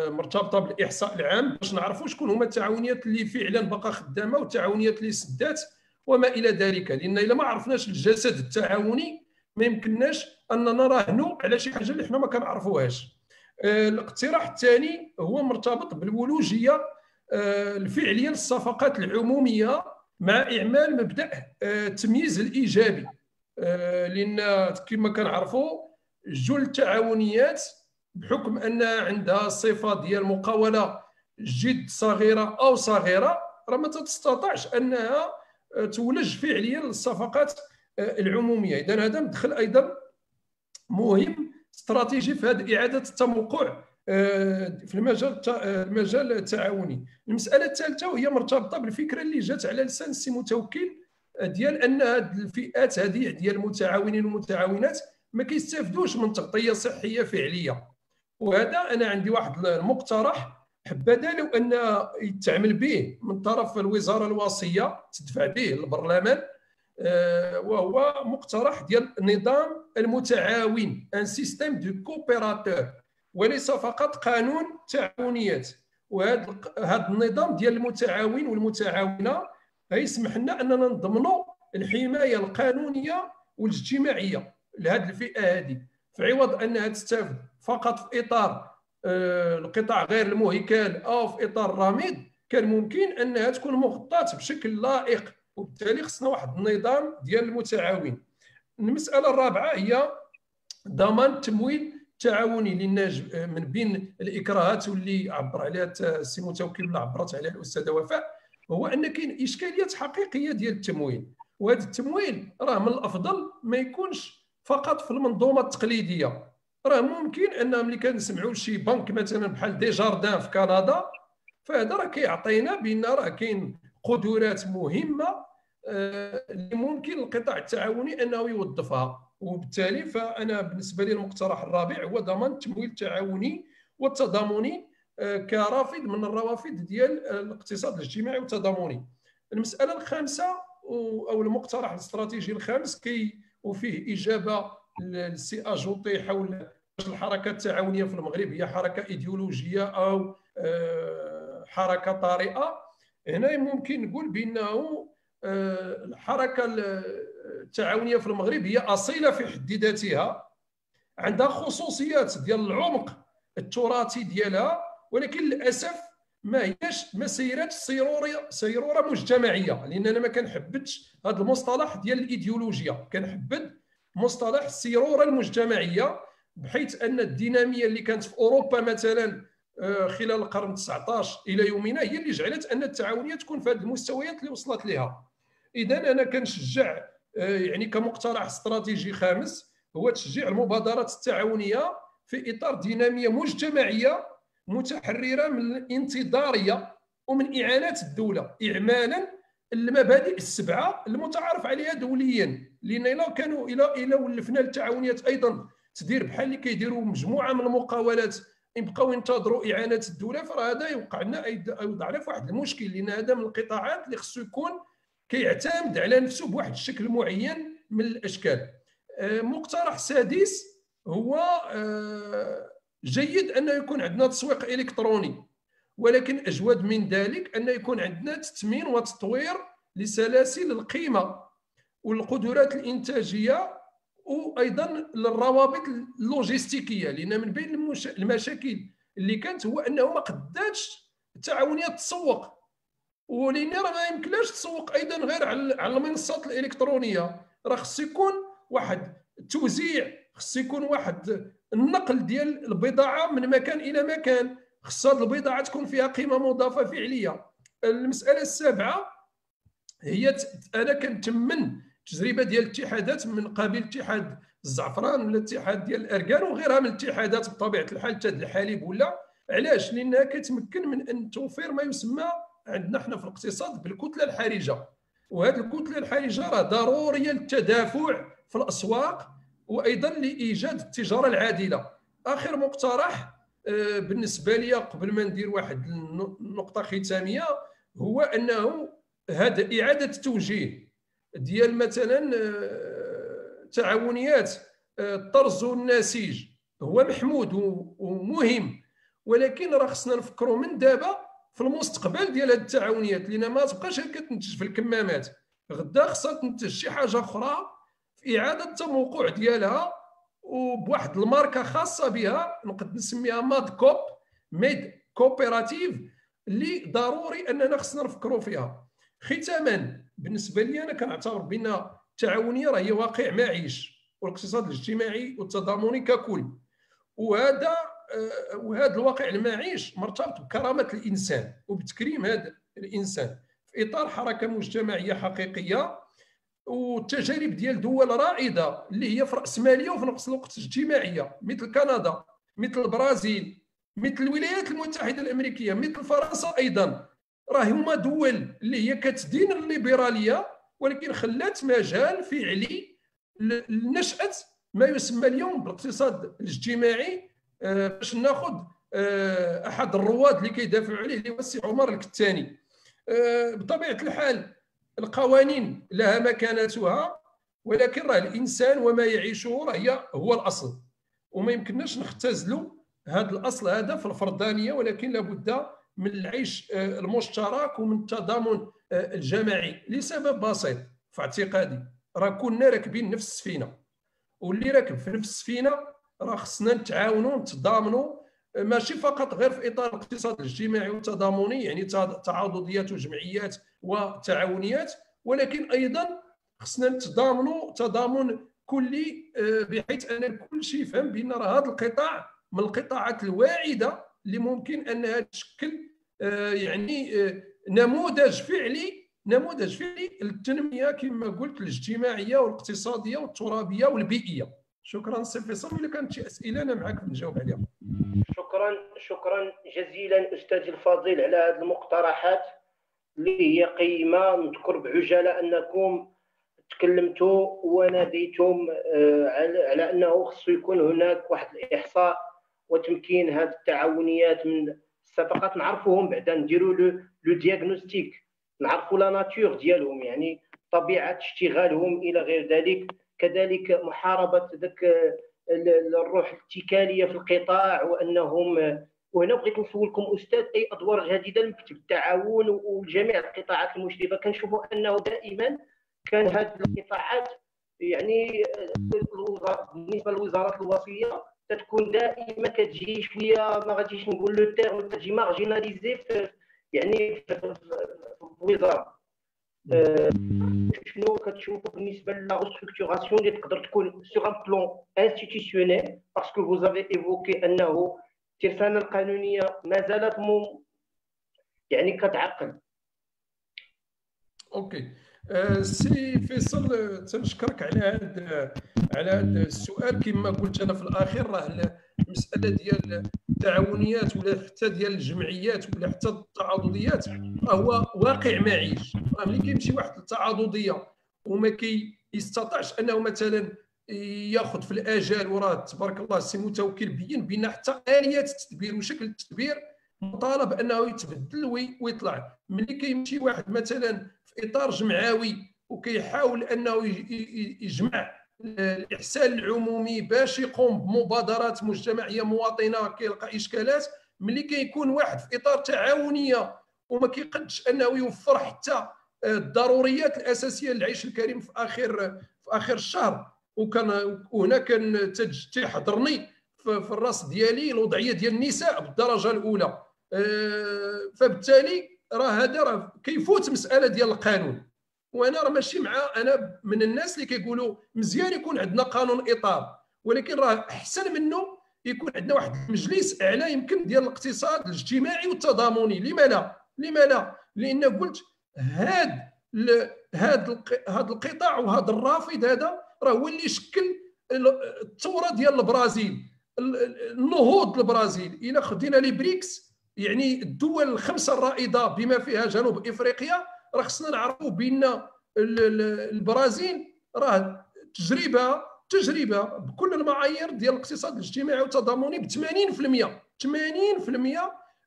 مرتبطة بالإحصاء العام باش نعرفوا شكون هما التعاونيات اللي فعلا باقا خدامة والتعاونيات اللي سدات وما إلى ذلك. لأن إلا ما عرفناش الجسد التعاوني ما يمكنناش أننا نراهنوا على شي حاجة اللي حنا ما كنعرفوهاش. الاقتراح الثاني هو مرتبط بالولوجية الفعلية للصفقات العمومية مع إعمال مبدأ التمييز الإيجابي. لأن كما كنعرفوا جل التعاونيات بحكم أن عندها صفة ديال مقاولة جد صغيرة أو صغيرة راه ما تستطيعش أنها تولج فعليا للصفقات العمومية. إذن هذا مدخل أيضا مهم استراتيجي في هذه إعادة التموقع في المجال التعاوني. المسألة الثالثة وهي مرتبطة بالفكرة اللي جات على لسان السي متوكل ديال أن هذه الفئات هذه ديال المتعاونين والمتعاونات ما كيستافدوش من تغطية صحية فعلية. وهذا أنا عندي واحد المقترح حبذا لو أن يتعمل به من طرف الوزارة الوصية تدفع به للبرلمان، وهو مقترح ديال نظام المتعاون ان سيستيم دو كوبيراتور وليس فقط قانون تعاونيات. وهذا النظام ديال المتعاون والمتعاونه غيسمح لنا اننا نضمنوا الحمايه القانونيه والاجتماعيه لهذه الفئه هذه، في عوض انها تستافد فقط في اطار القطاع غير المهيكل او في اطار الرميد. كان ممكن انها تكون مغطاه بشكل لائق، وبالتالي خصنا واحد النظام ديال المتعاون. المساله الرابعه هي ضمان التمويل التعاوني، لان من بين الاكراهات واللي عبر عليها السي متوكل واللي عبرت عليها الاستاذه وفاء هو ان كاين اشكاليات حقيقيه ديال التمويل. وهذا التمويل راه من الافضل ما يكونش فقط في المنظومه التقليديه. راه ممكن ان ملي كنسمعوا شي بنك مثلا بحال دي جاردان في كندا، فهذا راه كيعطينا بان راه كاين قدرات مهمه اللي ممكن القطاع التعاوني انه يوظفها. وبالتالي فانا بالنسبه لي المقترح الرابع هو ضمان التمويل التعاوني والتضامني كرافد من الروافد ديال الاقتصاد الاجتماعي والتضامني. المساله الخامسه او المقترح الاستراتيجي الخامس وفيه اجابه للسي اجوطي حول الحركه التعاونيه في المغرب هي حركه ايديولوجيه او حركه طارئه. هنا ممكن نقول بانه الحركه التعاونيه في المغرب هي اصيله في حد ذاتها، عندها خصوصيات ديال العمق التراثي ديالها، ولكن للاسف ما سيراتش سيروره مجتمعيه. لان انا ما كنحبدش هذا المصطلح ديال الايديولوجيا، كنحبد مصطلح السيروره المجتمعيه، بحيث ان الديناميه اللي كانت في اوروبا مثلا خلال القرن 19 الى يومنا هي اللي جعلت ان التعاونيه تكون في هذه المستويات اللي وصلت لها. اذا انا كنشجع يعني كمقترح استراتيجي خامس هو تشجيع المبادرات التعاونيه في اطار ديناميه مجتمعيه متحرره من الانتظاريه ومن اعانات الدوله، اعمالا المبادئ السبعه المتعارف عليها دوليا. لان الا ولفنا التعاونيات ايضا تدير بحال اللي كيديروا مجموعه من المقاولات يبقاو ينتظروا اعانات الدوله، فهذا يوقع لنا يوضع لنا في واحد المشكل. لان هذا من القطاعات اللي خصو يكون كيعتمد على نفسه بواحد الشكل معين من الاشكال. مقترح سادس هو جيد ان يكون عندنا تسويق الكتروني، ولكن اجود من ذلك ان يكون عندنا تثمين وتطوير لسلاسل القيمه والقدرات الانتاجيه وايضا للروابط اللوجستيكيه. لان من بين المشاكل اللي كانت هو انه ما قداتش التعاونيه تسوق، ولان راه ما يمكنلاش تسوق ايضا غير على المنصات الالكترونيه. راه خص يكون واحد التوزيع، خص يكون واحد النقل ديال البضاعه من مكان الى مكان، خص هذه البضاعه تكون فيها قيمه مضافه فعليه. المساله السابعه هي انا كنتمن تجربه ديال الاتحادات من قبيل اتحاد الزعفران ولا الاتحاد ديال الاركان وغيرها من الاتحادات بطبيعه الحال حتى الحليب ولا علاش؟ لانها كتمكن من ان توفير ما يسمى عندنا حنا في الاقتصاد بالكتله الحرجه، وهذه الكتله الحرجه راه ضروريه للتدافع في الاسواق وايضا لايجاد التجاره العادله. اخر مقترح بالنسبه لي قبل ما ندير واحد النقطه ختاميه هو انه هذا اعاده التوجيه ديال مثلا تعاونيات الطرز والنسيج هو محمود ومهم، ولكن راه خصنا نفكروا من دابا في المستقبل ديال هذه التعاونيات، لان ما تبقاش كتنتج في الكمامات، غدا خصها تنتج شي حاجه اخرى في اعاده التموقع ديالها وبواحد الماركه خاصه بها، نقدر نسميها ماد كوب، ميد كوبيراتيف، اللي ضروري اننا خصنا نفكروا فيها. ختاما بالنسبه لي انا كنعتبر بان التعاونيه راه هي واقع معيش والاقتصاد الاجتماعي والتضامني ككل، وهذا الواقع المعيش مرتبط بكرامه الانسان وبتكريم هذا الانسان في اطار حركه مجتمعيه حقيقيه والتجارب ديال دول رائده اللي هي في راسماليه وفي نفس الوقت اجتماعيه، مثل كندا، مثل البرازيل، مثل الولايات المتحده الامريكيه، مثل فرنسا ايضا. راه هما دول اللي هي كتدين الليبراليه ولكن خلات مجال فعلي لنشأة ما يسمى اليوم بالاقتصاد الاجتماعي. باش ناخذ احد الرواد اللي كيدافعوا عليه اللي هو السي عمر الكتاني. بطبيعه الحال القوانين لها مكانتها، ولكن راه الانسان وما يعيشه راه هو الاصل، وما يمكنناش نختزلوا هذا الاصل هذا في الفردانيه، ولكن لابد من العيش المشترك ومن التضامن الجماعي لسبب بسيط في اعتقادي. راه كنا راكبين نفس السفينه، واللي راكب في نفس السفينه راه خصنا نتعاونوا نتضامنوا، ماشي فقط غير في اطار الاقتصاد الاجتماعي والتضامني يعني تعاضديات وجمعيات وتعاونيات، ولكن ايضا خصنا نتضامنوا تضامن كلي بحيث ان الكل شيء يفهم بان راه هذا القطاع من القطاعات الواعده اللي ممكن انها تشكل يعني نموذج فعلي للتنميه كما قلت الاجتماعيه والاقتصاديه والترابيه والبيئيه. شكرا سي فيصل، الا كانت شي اسئله انا معك نجاوب عليها. شكرا جزيلا استاذي الفاضل على هذه المقترحات اللي هي قيمه. نذكر بعجاله انكم تكلمتوا وناديتم على انه خصو يكون هناك واحد الاحصاء وتمكين هذه التعاونيات من الصفقات، نعرفوهم بعدا نديروا لو دياغنوستيك، نعرفوا لا ناتور ديالهم يعني طبيعه اشتغالهم الى غير ذلك، كذلك محاربه ذاك الروح الاتكاليه في القطاع، وانهم وهنا بغيت نسولكم استاذ اي ادوار جديده لمكتب التعاون وجميع القطاعات المشرفه. كنشوفوا انه دائما كان هذه القطاعات يعني بالنسبه للوزارات الوصيه تكون دائما كتجي شويه ما غاديش نقول لو تيرم كتجي مارجيناليزي يعني في الوزاره. شنو كتشوفوا بالنسبه لا ريستركتوراسيون اللي تقدر تكون سور ان بلون انستيتيسيونيل، باسكو فوز افي ايفوكي انه الترسانه القانونيه ما زالت يعني كتعقد. اوكي سي فيصل تنشكرك على هذا السؤال. كما قلت انا في الاخير راه المساله ديال التعاونيات ولا حتى ديال الجمعيات ولا حتى التعاضديات هو واقع معيش. راه ملي كيمشي واحد التعاضديه وما كيستطيعش انه مثلا ياخذ في الاجال، وراه تبارك الله السي متوكل بين بان حتى اليات التدبير وشكل التدبير مطالب انه يتبدل ويطلع. ملي كيمشي واحد مثلا في اطار جمعوي وكيحاول انه يجمع الاحسان العمومي باش يقوم بمبادرات مجتمعيه مواطنه كيلقى اشكالات، ملي كيكون واحد في اطار تعاونيه وما كيقدش انه يوفر حتى الضروريات الاساسيه للعيش الكريم في اخر الشهر. وهنا كان تيحضرني في الراس ديالي الوضعيه ديال النساء بالدرجه الاولى، فبالتالي هذا كيفوت مساله ديال القانون. وانا راه ماشي انا من الناس اللي كيقولوا مزيان يكون عندنا قانون اطار، ولكن راه احسن منه يكون عندنا واحد المجلس اعلى يمكن ديال الاقتصاد الاجتماعي والتضامني. لما لا؟ لان قلت هذا القطاع وهذا الرافد هذا راه هو اللي شكل الثوره ديال البرازيل. النهوض البرازيل الى خدينا لي بريكس، يعني الدول الخمسه الرائده بما فيها جنوب افريقيا، راه خصنا نعرفوا بان البرازيل راه تجربه بكل المعايير ديال الاقتصاد الاجتماعي والتضامني ب 80%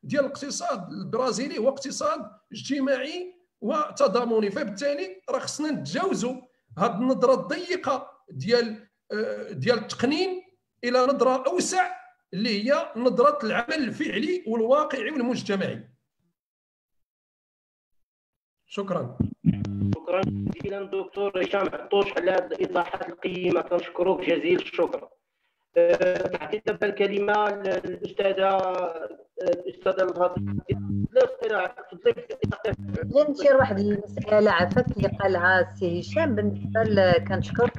ديال الاقتصاد البرازيلي هو اقتصاد اجتماعي وتضامني. فبالتالي راه خصنا نتجاوزوا هذه النظره الضيقه ديال التقنين الى نظره اوسع اللي هي نظره العمل الفعلي والواقعي والمجتمعي. شكرا. شكرا جزيلا دكتور هشام عطوش على هذه الايضاحات القيمه، كنشكروك جزيل الشكر. تعطي دابا الكلمه الاستاذه الغاضي. تفضلي نشير واحد المساله عافاك اللي قالها السي هشام. بالنسبه كنشكرك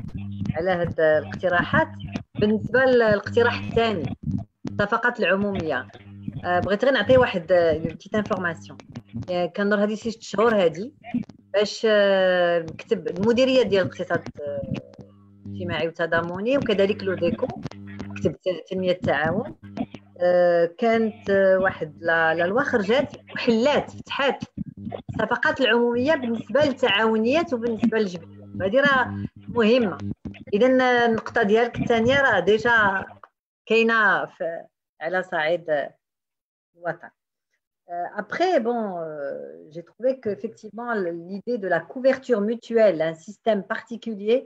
على هاد الاقتراحات. بالنسبه للاقتراح الثاني الصفقات العموميه، بغيت غير نعطي واحد بتيت انفورماسيون. كنهضر هذه 6 شهور هذه باش نكتب المديريه ديال الاقتصاد الاجتماعي والتضامني وكذلك لوديكو كتب تنميه التعاون. كانت واحد لا لوا خرجات وحلات فتحات الصفقات العموميه بالنسبه للتعاونيات وبالنسبه للجمعيات. هذه راه مهمه. اذا النقطه ديالك الثانيه راه ديجا كاينه على صعيد الوطن. Après, bon, j'ai trouvé qu'effectivement, l'idée de la couverture mutuelle, un système particulier,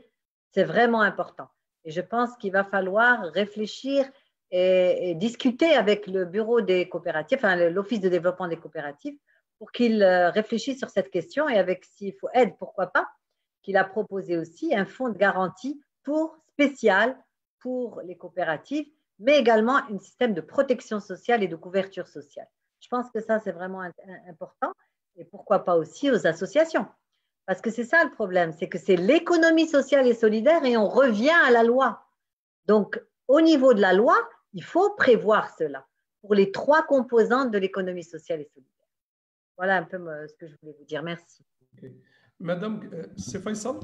c'est vraiment important. Et je pense qu'il va falloir réfléchir et discuter avec le bureau des coopératives, enfin l'Office de développement des coopératives, pour qu'il réfléchisse sur cette question et avec, s'il faut aide, pourquoi pas, qu'il a proposé aussi un fonds de garantie spécial pour les coopératives, mais également un système de protection sociale et de couverture sociale. Je pense que ça, c'est vraiment important. Et pourquoi pas aussi aux associations. Parce que c'est ça le problème, c'est que c'est l'économie sociale et solidaire et on revient à la loi. Donc, au niveau de la loi, il faut prévoir cela pour les 3 composantes de l'économie sociale et solidaire. Voilà un peu ce que je voulais vous dire. Merci. Okay. Madame, c'est Faisal.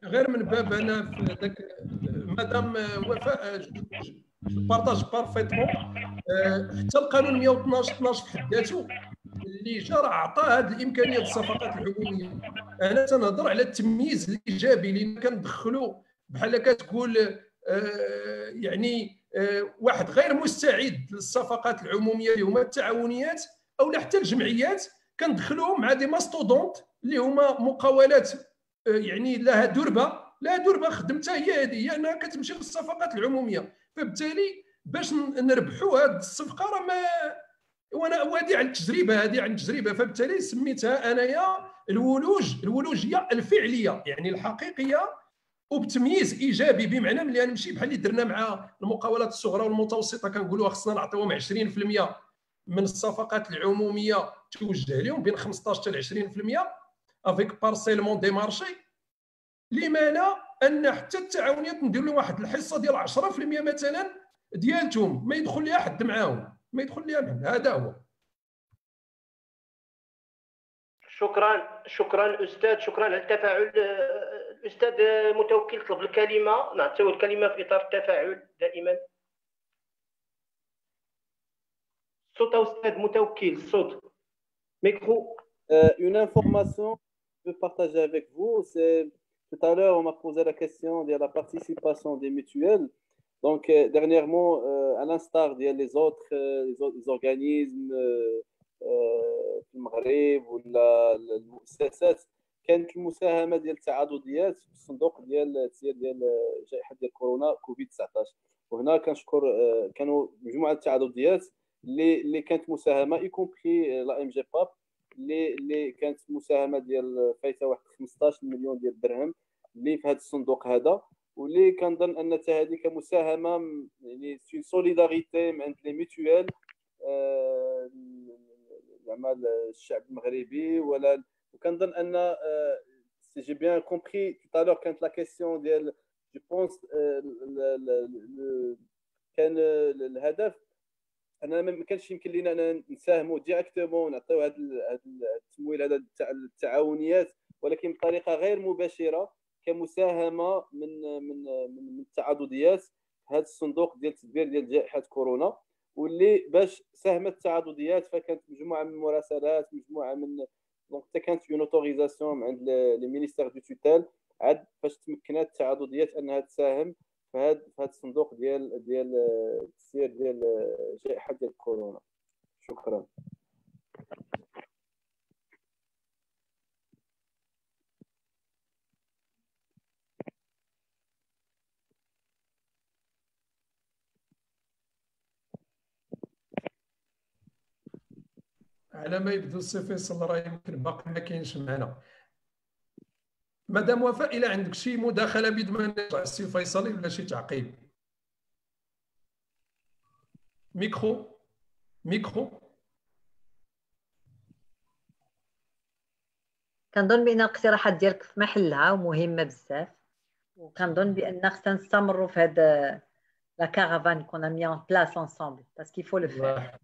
غير من باب انا في ذاك مدام وفاء بارطاج بارفيتمون. حتى القانون 112 في حد ذاته اللي جا راه عطى هذه الامكانيه للصفقات العموميه. انا تنهضر على التمييز الايجابي اللي كندخلوا بحال كتقول يعني واحد غير مستعد للصفقات العموميه اللي هما التعاونيات او حتى الجمعيات، كندخلوهم مع دي ماستودونت اللي هما مقاولات يعني لها دربه خدمتها هي هذه انها كتمشي للصفقات العموميه. فبالتالي باش نربحوا هذه الصفقه راه ما وهذه عن التجربه فبالتالي سميتها انايا الولوجيه الفعليه يعني الحقيقيه وبتمييز ايجابي، بمعنى ملي نمشي بحال اللي درنا مع المقاولات الصغرى والمتوسطه كنقولوا خصنا نعطيوهم 20% من الصفقات العموميه توجه لهم بين 15 حتى 20% افيك بارسيلمون دي مارشي. لما لا ان حتى التعاونيات ندير لهم واحد الحصه ديال 10% مثلا ديالتهم ما يدخل ليها حد معاهم، ما يدخل ليها من هذا هو. شكرا استاذ، شكرا على التفاعل. الاستاذ متوكل طلب الكلمه، نعطيو الكلمه في اطار التفاعل دائما. صوت استاذ متوكل، الصوت micro. Une information que je veux partager avec vous, c'est tout à l'heure on m'a posé la question de la participation des mutuelles. Donc dernièrement, à l'instar des autres les organismes في المغرب ولا المؤسسات، كانت المساهمه ديال التعاضديات في الصندوق ديال جائحه ديال كورونا كوفيد 19. وهنا كنشكر كانوا مجموعه التعاضديات اللي كانت مساهمه يكومبري لا ام جي باب اللي كانت مساهمه ديال فايته واحد 15 مليون ديال الدرهم اللي في هذا الصندوق هذا، واللي كنظن ان حتى هذه كمساهمه يعني سي سوليداريتي عند لي ميتويل زعما الشعب المغربي. ولا وكنظن ان سي جي بيان كومبري tout à l'heure كانت لا كيسيون ديال جو بونس كان الهدف اننا ما كانش يمكن لينا ان نساهموا ديريكتومون ونعطيو هذا التمويل هذا تاع التعاونيات، ولكن بطريقه غير مباشره كمساهمه من التعاضديات في هذا الصندوق ديال التدبير ديال جائحه كورونا، واللي باش ساهمت التعاضديات فكانت مجموعه من المراسلات، مجموعه من دونك حتى كانت اون اوتوريزاسيون عند لي مينيستير دو توتال عاد باش تمكنات التعاضديات انها تساهم في هذا الصندوق ديال التسيير ديال جائحه ديال كورونا. شكرا. على ما يبدو السي فيصل راه يمكن باقي ما كاينش معنا. مدام وفاء، الى عندك شي مداخله بدون ما نرجع السي فيصلي ولا شي تعقيب. ميكرو. كنظن بان الاقتراحات ديالك في محلها ومهمه بزاف، وكنظن بان خصنا نستمروا في هذا لا كارافان كون مي ان بلاس انصامبل باسكو يفو لو فير.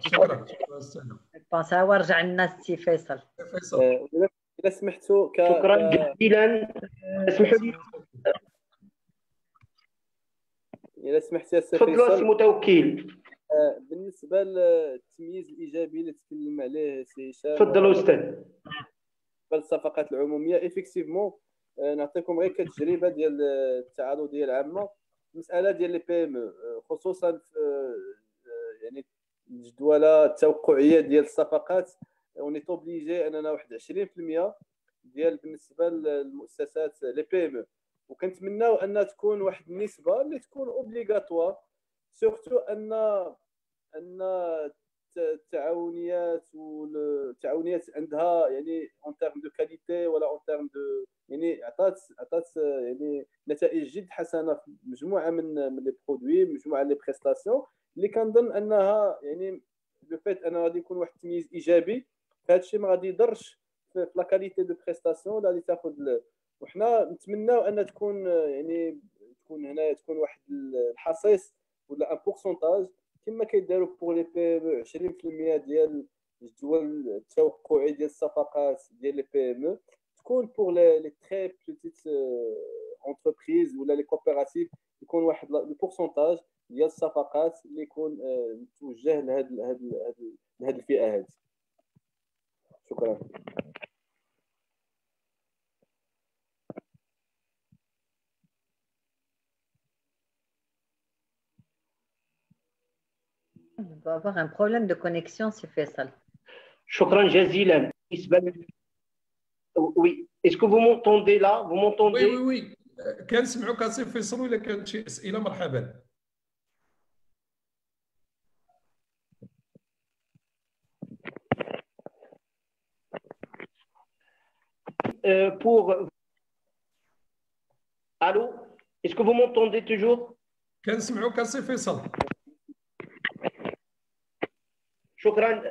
شكرا. بونس هو رجع لنا السي فيصل. اذا سمحتوا شكرا جزيلا. اسمحوا لي اذا سمحتي يا سي تفضل فيصل. سي متوكل. بالنسبه للتمييز الايجابي اللي تكلم عليه سي هشام، تفضل استاذ. الصفقات العموميه ايفيكتيفمون نعطيكم غير كتجربه ديال التعاضديه العامه. المساله ديال لي بي ام خصوصا يعني الجدوله التوقعيه ديال الصفقات اوني اوبليجي اننا واحد 20% ديال بالنسبه للمؤسسات لي بي ام، وكنتمناو ان تكون واحد النسبه اللي تكون اوبليغاتوار، سورتو ان التعاونيات عندها يعني اون تيرم دو كاليتي ولا اون تيرم دو يعني عطات يعني نتائج جد حسنه في مجموعه من لي برودوي، مجموعه لي بريستاسيون اللي كنظن انها يعني لو فيت انا غادي يكون واحد التمييز ايجابي. فهذا الشيء ما غادي يضرش في لا كاليتي دو بريستاسيون ولا اللي تاخذ. وحنا نتمناو ان تكون يعني تكون هنا تكون واحد الحصيص ولا ان بورسونتاج كما كيداروا بور لي بي 20% ديال الجدول التوقعي ديال الصفقات ديال لي بي ام، تكون بور لي تري بيتيت اونتربريز ولا لي كوبيراتيف يكون واحد البورسونتاج ديال الصفقات اللي يكون متوجه لهاد الفئه هذه. شكرا. On doit avoir un problème de connexion, c'est Faisal. شكرا جزيلا. Oui, est-ce que vous m'entendez là? Vous m'entendez? Oui. كنسمعوك سي فيصل، ولا كانت شي اسئله مرحبا. Pour allô, est-ce que vous m'entendez toujours? كنسمعوك سي فيصل.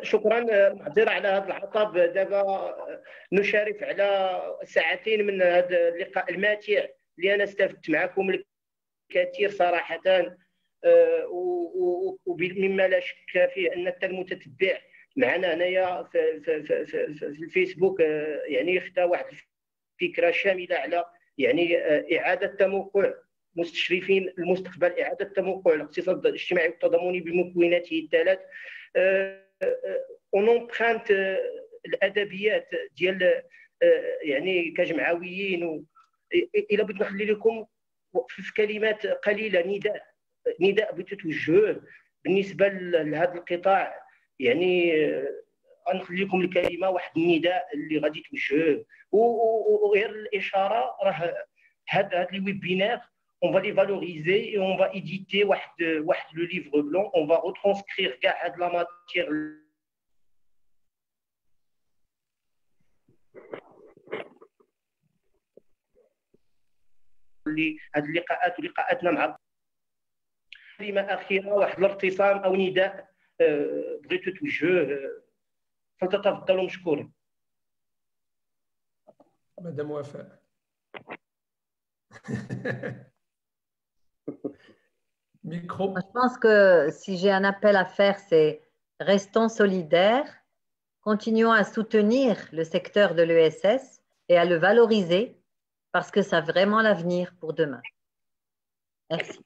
شكرا معذره على هذا العطب. دابا نشارف على ساعتين من هذا اللقاء الماتع اللي انا استفدت معكم الكثير صراحه، ومما لا شك فيه ان حتى المتتبع معنا هنايا في الفيسبوك يعني خدا واحد الفكره شامله على يعني اعاده تموقع مستشرفين المستقبل، اعاده تموقع الاقتصاد الاجتماعي والتضامني بمكوناته الثلاث. اون امبرانت الادبيات ديال يعني كجمعويين، الى بغيت نخلي لكم في كلمات قليله نداء بتتوجه بالنسبه لهذا القطاع. يعني غنخلي لكم الكلمه واحد النداء اللي غادي توجه، وغير الاشاره راه هاد لي ويبينار on va les valoriser et on va éditer le livre blanc, on va retranscrire de la matière هذه اللقاءات ولقاءاتنا مع كلمه اخيره، واحد الارتصام او نداء بغيتو توجه، فلتتفضلوا مشكورين. مدام وفاء. Micro. Je pense que si j'ai un appel à faire, c'est restons solidaires, continuons à soutenir le secteur de l'ESS et à le valoriser parce que ça a vraiment l'avenir pour demain. Merci.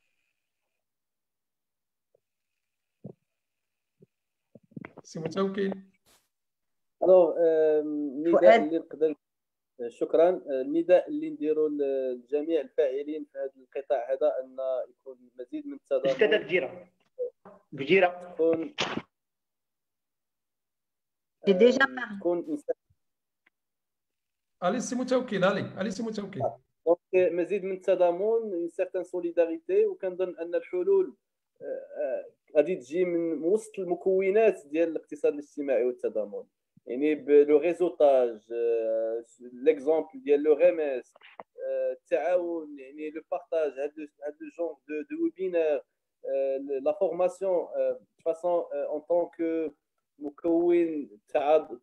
سي متوكل. الوغ النداء اللي نقدر شكرا. النداء اللي نديروا لجميع الفاعلين في هذا القطاع هذا ان يكون مزيد من التضامن. استاذ بجيره تكون علي سي متوكل. علي سي متوكل. دونك مزيد من التضامن، اون سيغتان سوليداريتي، وكنظن ان الحلول غادي تجي من وسط المكونات ديال الاقتصاد الاجتماعي والتضامن، يعني بلو ريزوتاج، ليكزومبل ديال لو ريميس، التعاون، يعني لو بارطاج، هاد لو جونغ دو ويبينار، لا فورماسيون فاسون اون طونك مكون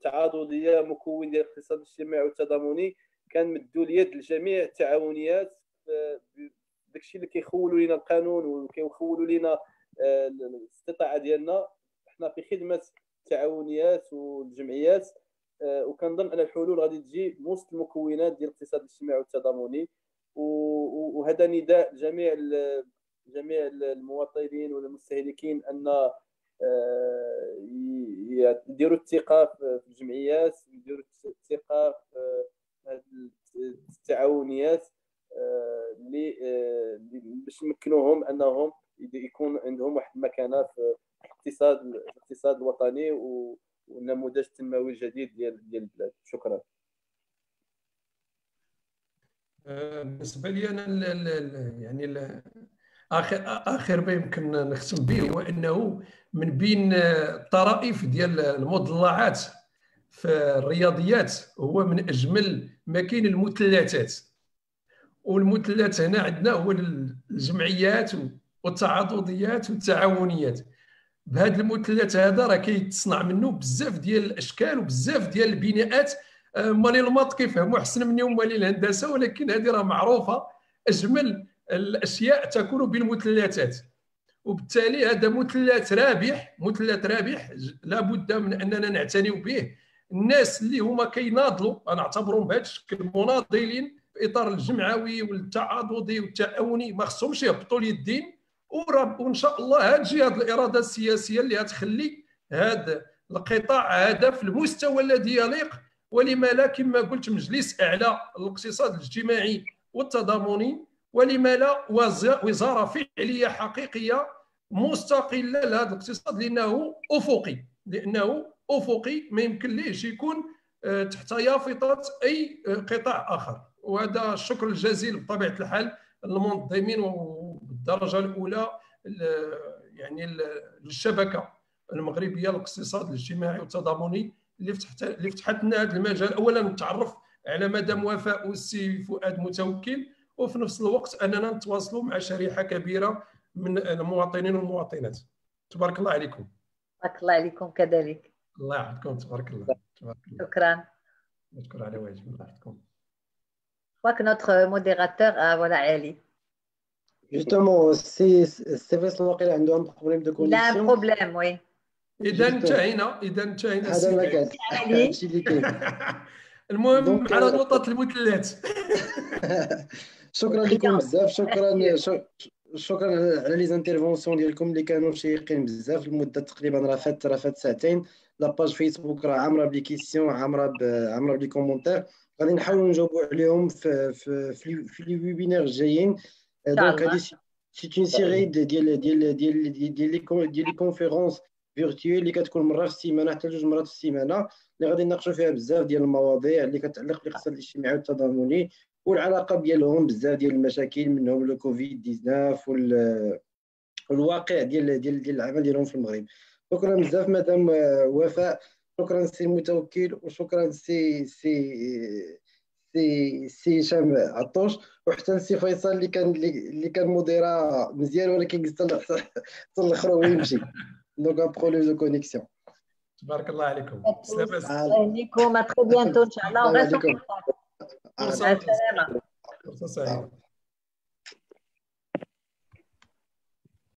تعاضديه، مكون ديال الاقتصاد الاجتماعي والتضامني. كنمدوا اليد لجميع التعاونيات داكشي اللي كيخولوا لنا القانون وكيخولوا لنا الاستطاعه ديالنا. حنا في خدمه التعاونيات والجمعيات، وكنظن ان الحلول غادي تجي من وسط المكونات ديال الاقتصاد الاجتماعي والتضامني. وهذا نداء جميع المواطنين والمستهلكين ان يديروا الثقه في الجمعيات، يديروا الثقه في التعاونيات اللي باش يمكنوهم انهم يكون عندهم واحد المكانه في الاقتصاد الوطني والنموذج التنموي الجديد ديال البلاد. شكرا. بالنسبه لي انا يعني اخر ما يمكن نختم به هو انه من بين الطرائف ديال المضلعات في الرياضيات هو من اجمل ما كاين المثلثات. والمثلث هنا عندنا هو الجمعيات والتعاضديات والتعاونيات. بهذا المثلث هذا راه كيتصنع منه بزاف ديال الاشكال وبزاف ديال البناءات. مالي الماط كيفهموا احسن مني ومالي الهندسه، ولكن هذه راه معروفه. اجمل الاشياء تكون بالمثلثات، وبالتالي هذا مثلث رابح لابد من اننا نعتني به. الناس اللي هما كيناضلوا انا اعتبرهم بهذا الشكل مناضلين في اطار الجمعوي والتعاضدي والتعاوني، ما خصهمش يهبطوا اليدين. وان شاء الله هتجي هذه الاراده السياسيه اللي غتخلي هذا القطاع هذا في المستوى الذي يليق. ولما لا كما قلت مجلس اعلى الاقتصاد الاجتماعي والتضامني، ولما لا وزاره فعليه حقيقيه مستقله لهذا الاقتصاد، لانه افقي ما يمكن ليش يكون تحت يافطه اي قطاع اخر. وهذا الشكر الجزيل بطبيعه الحال للمنظمين وبالدرجه الاولى يعني الشبكه المغربيه للاقتصاد الاجتماعي والتضامني اللي فتحت لنا هذا المجال. اولا نتعرف على مدام وفاء والسي فؤاد متوكل، وفي نفس الوقت اننا نتواصلوا مع شريحه كبيره من المواطنين والمواطنات. تبارك الله عليكم. تبارك الله عليكم كذلك. الله يحفظكم. تبارك الله. شكرا. شكرا على واجب. الله يحفظكم. Je crois que notre modérateur voilà Ali. Justement, c'est vrai qu'il a un problème de connexion. Il a un problème, oui. إذا انتهينا هذا ما كان هادشي اللي كاين. المهم على نقطة المثلثات. شكرا لكم بزاف. شكرا على لي زانترفونسيون ديالكم اللي كانوا شيقين بزاف. المده تقريبا راه فات ساعتين. لاباج فيسبوك راه عامره بلي كيسيون، عامره بلي كومونتير، غادي نحاولوا نجاوبوا عليهم في لي ويبينار الجايين. دونك هذه سي اون سيري ديال لي كونفيرونس فيرتويل اللي كتكون مره في السيمانه حتى 2 مرات في السيمانه، اللي غادي نناقشوا فيها بزاف ديال المواضيع اللي كتعلق بالاقتصاد الاجتماعي والتضامني والعلاقه ديالهم بزاف ديال المشاكل، منهم لو كوفيد 19 والواقع ديال العمل ديالهم في المغرب. شكرا بزاف مدام وفاء، شكرا سي متوكل، وشكرا سي هشام عطوش، وحتى السي فيصل اللي كان مديره مزيان، ولكن قلت حتى الاخر ويمشي. دونك ان بروبليم دو كونيكسيون. تبارك الله عليكم. سلام عليكم. À très bientôt, Inch'Allah. On reste en contact. فرصة سعيدة.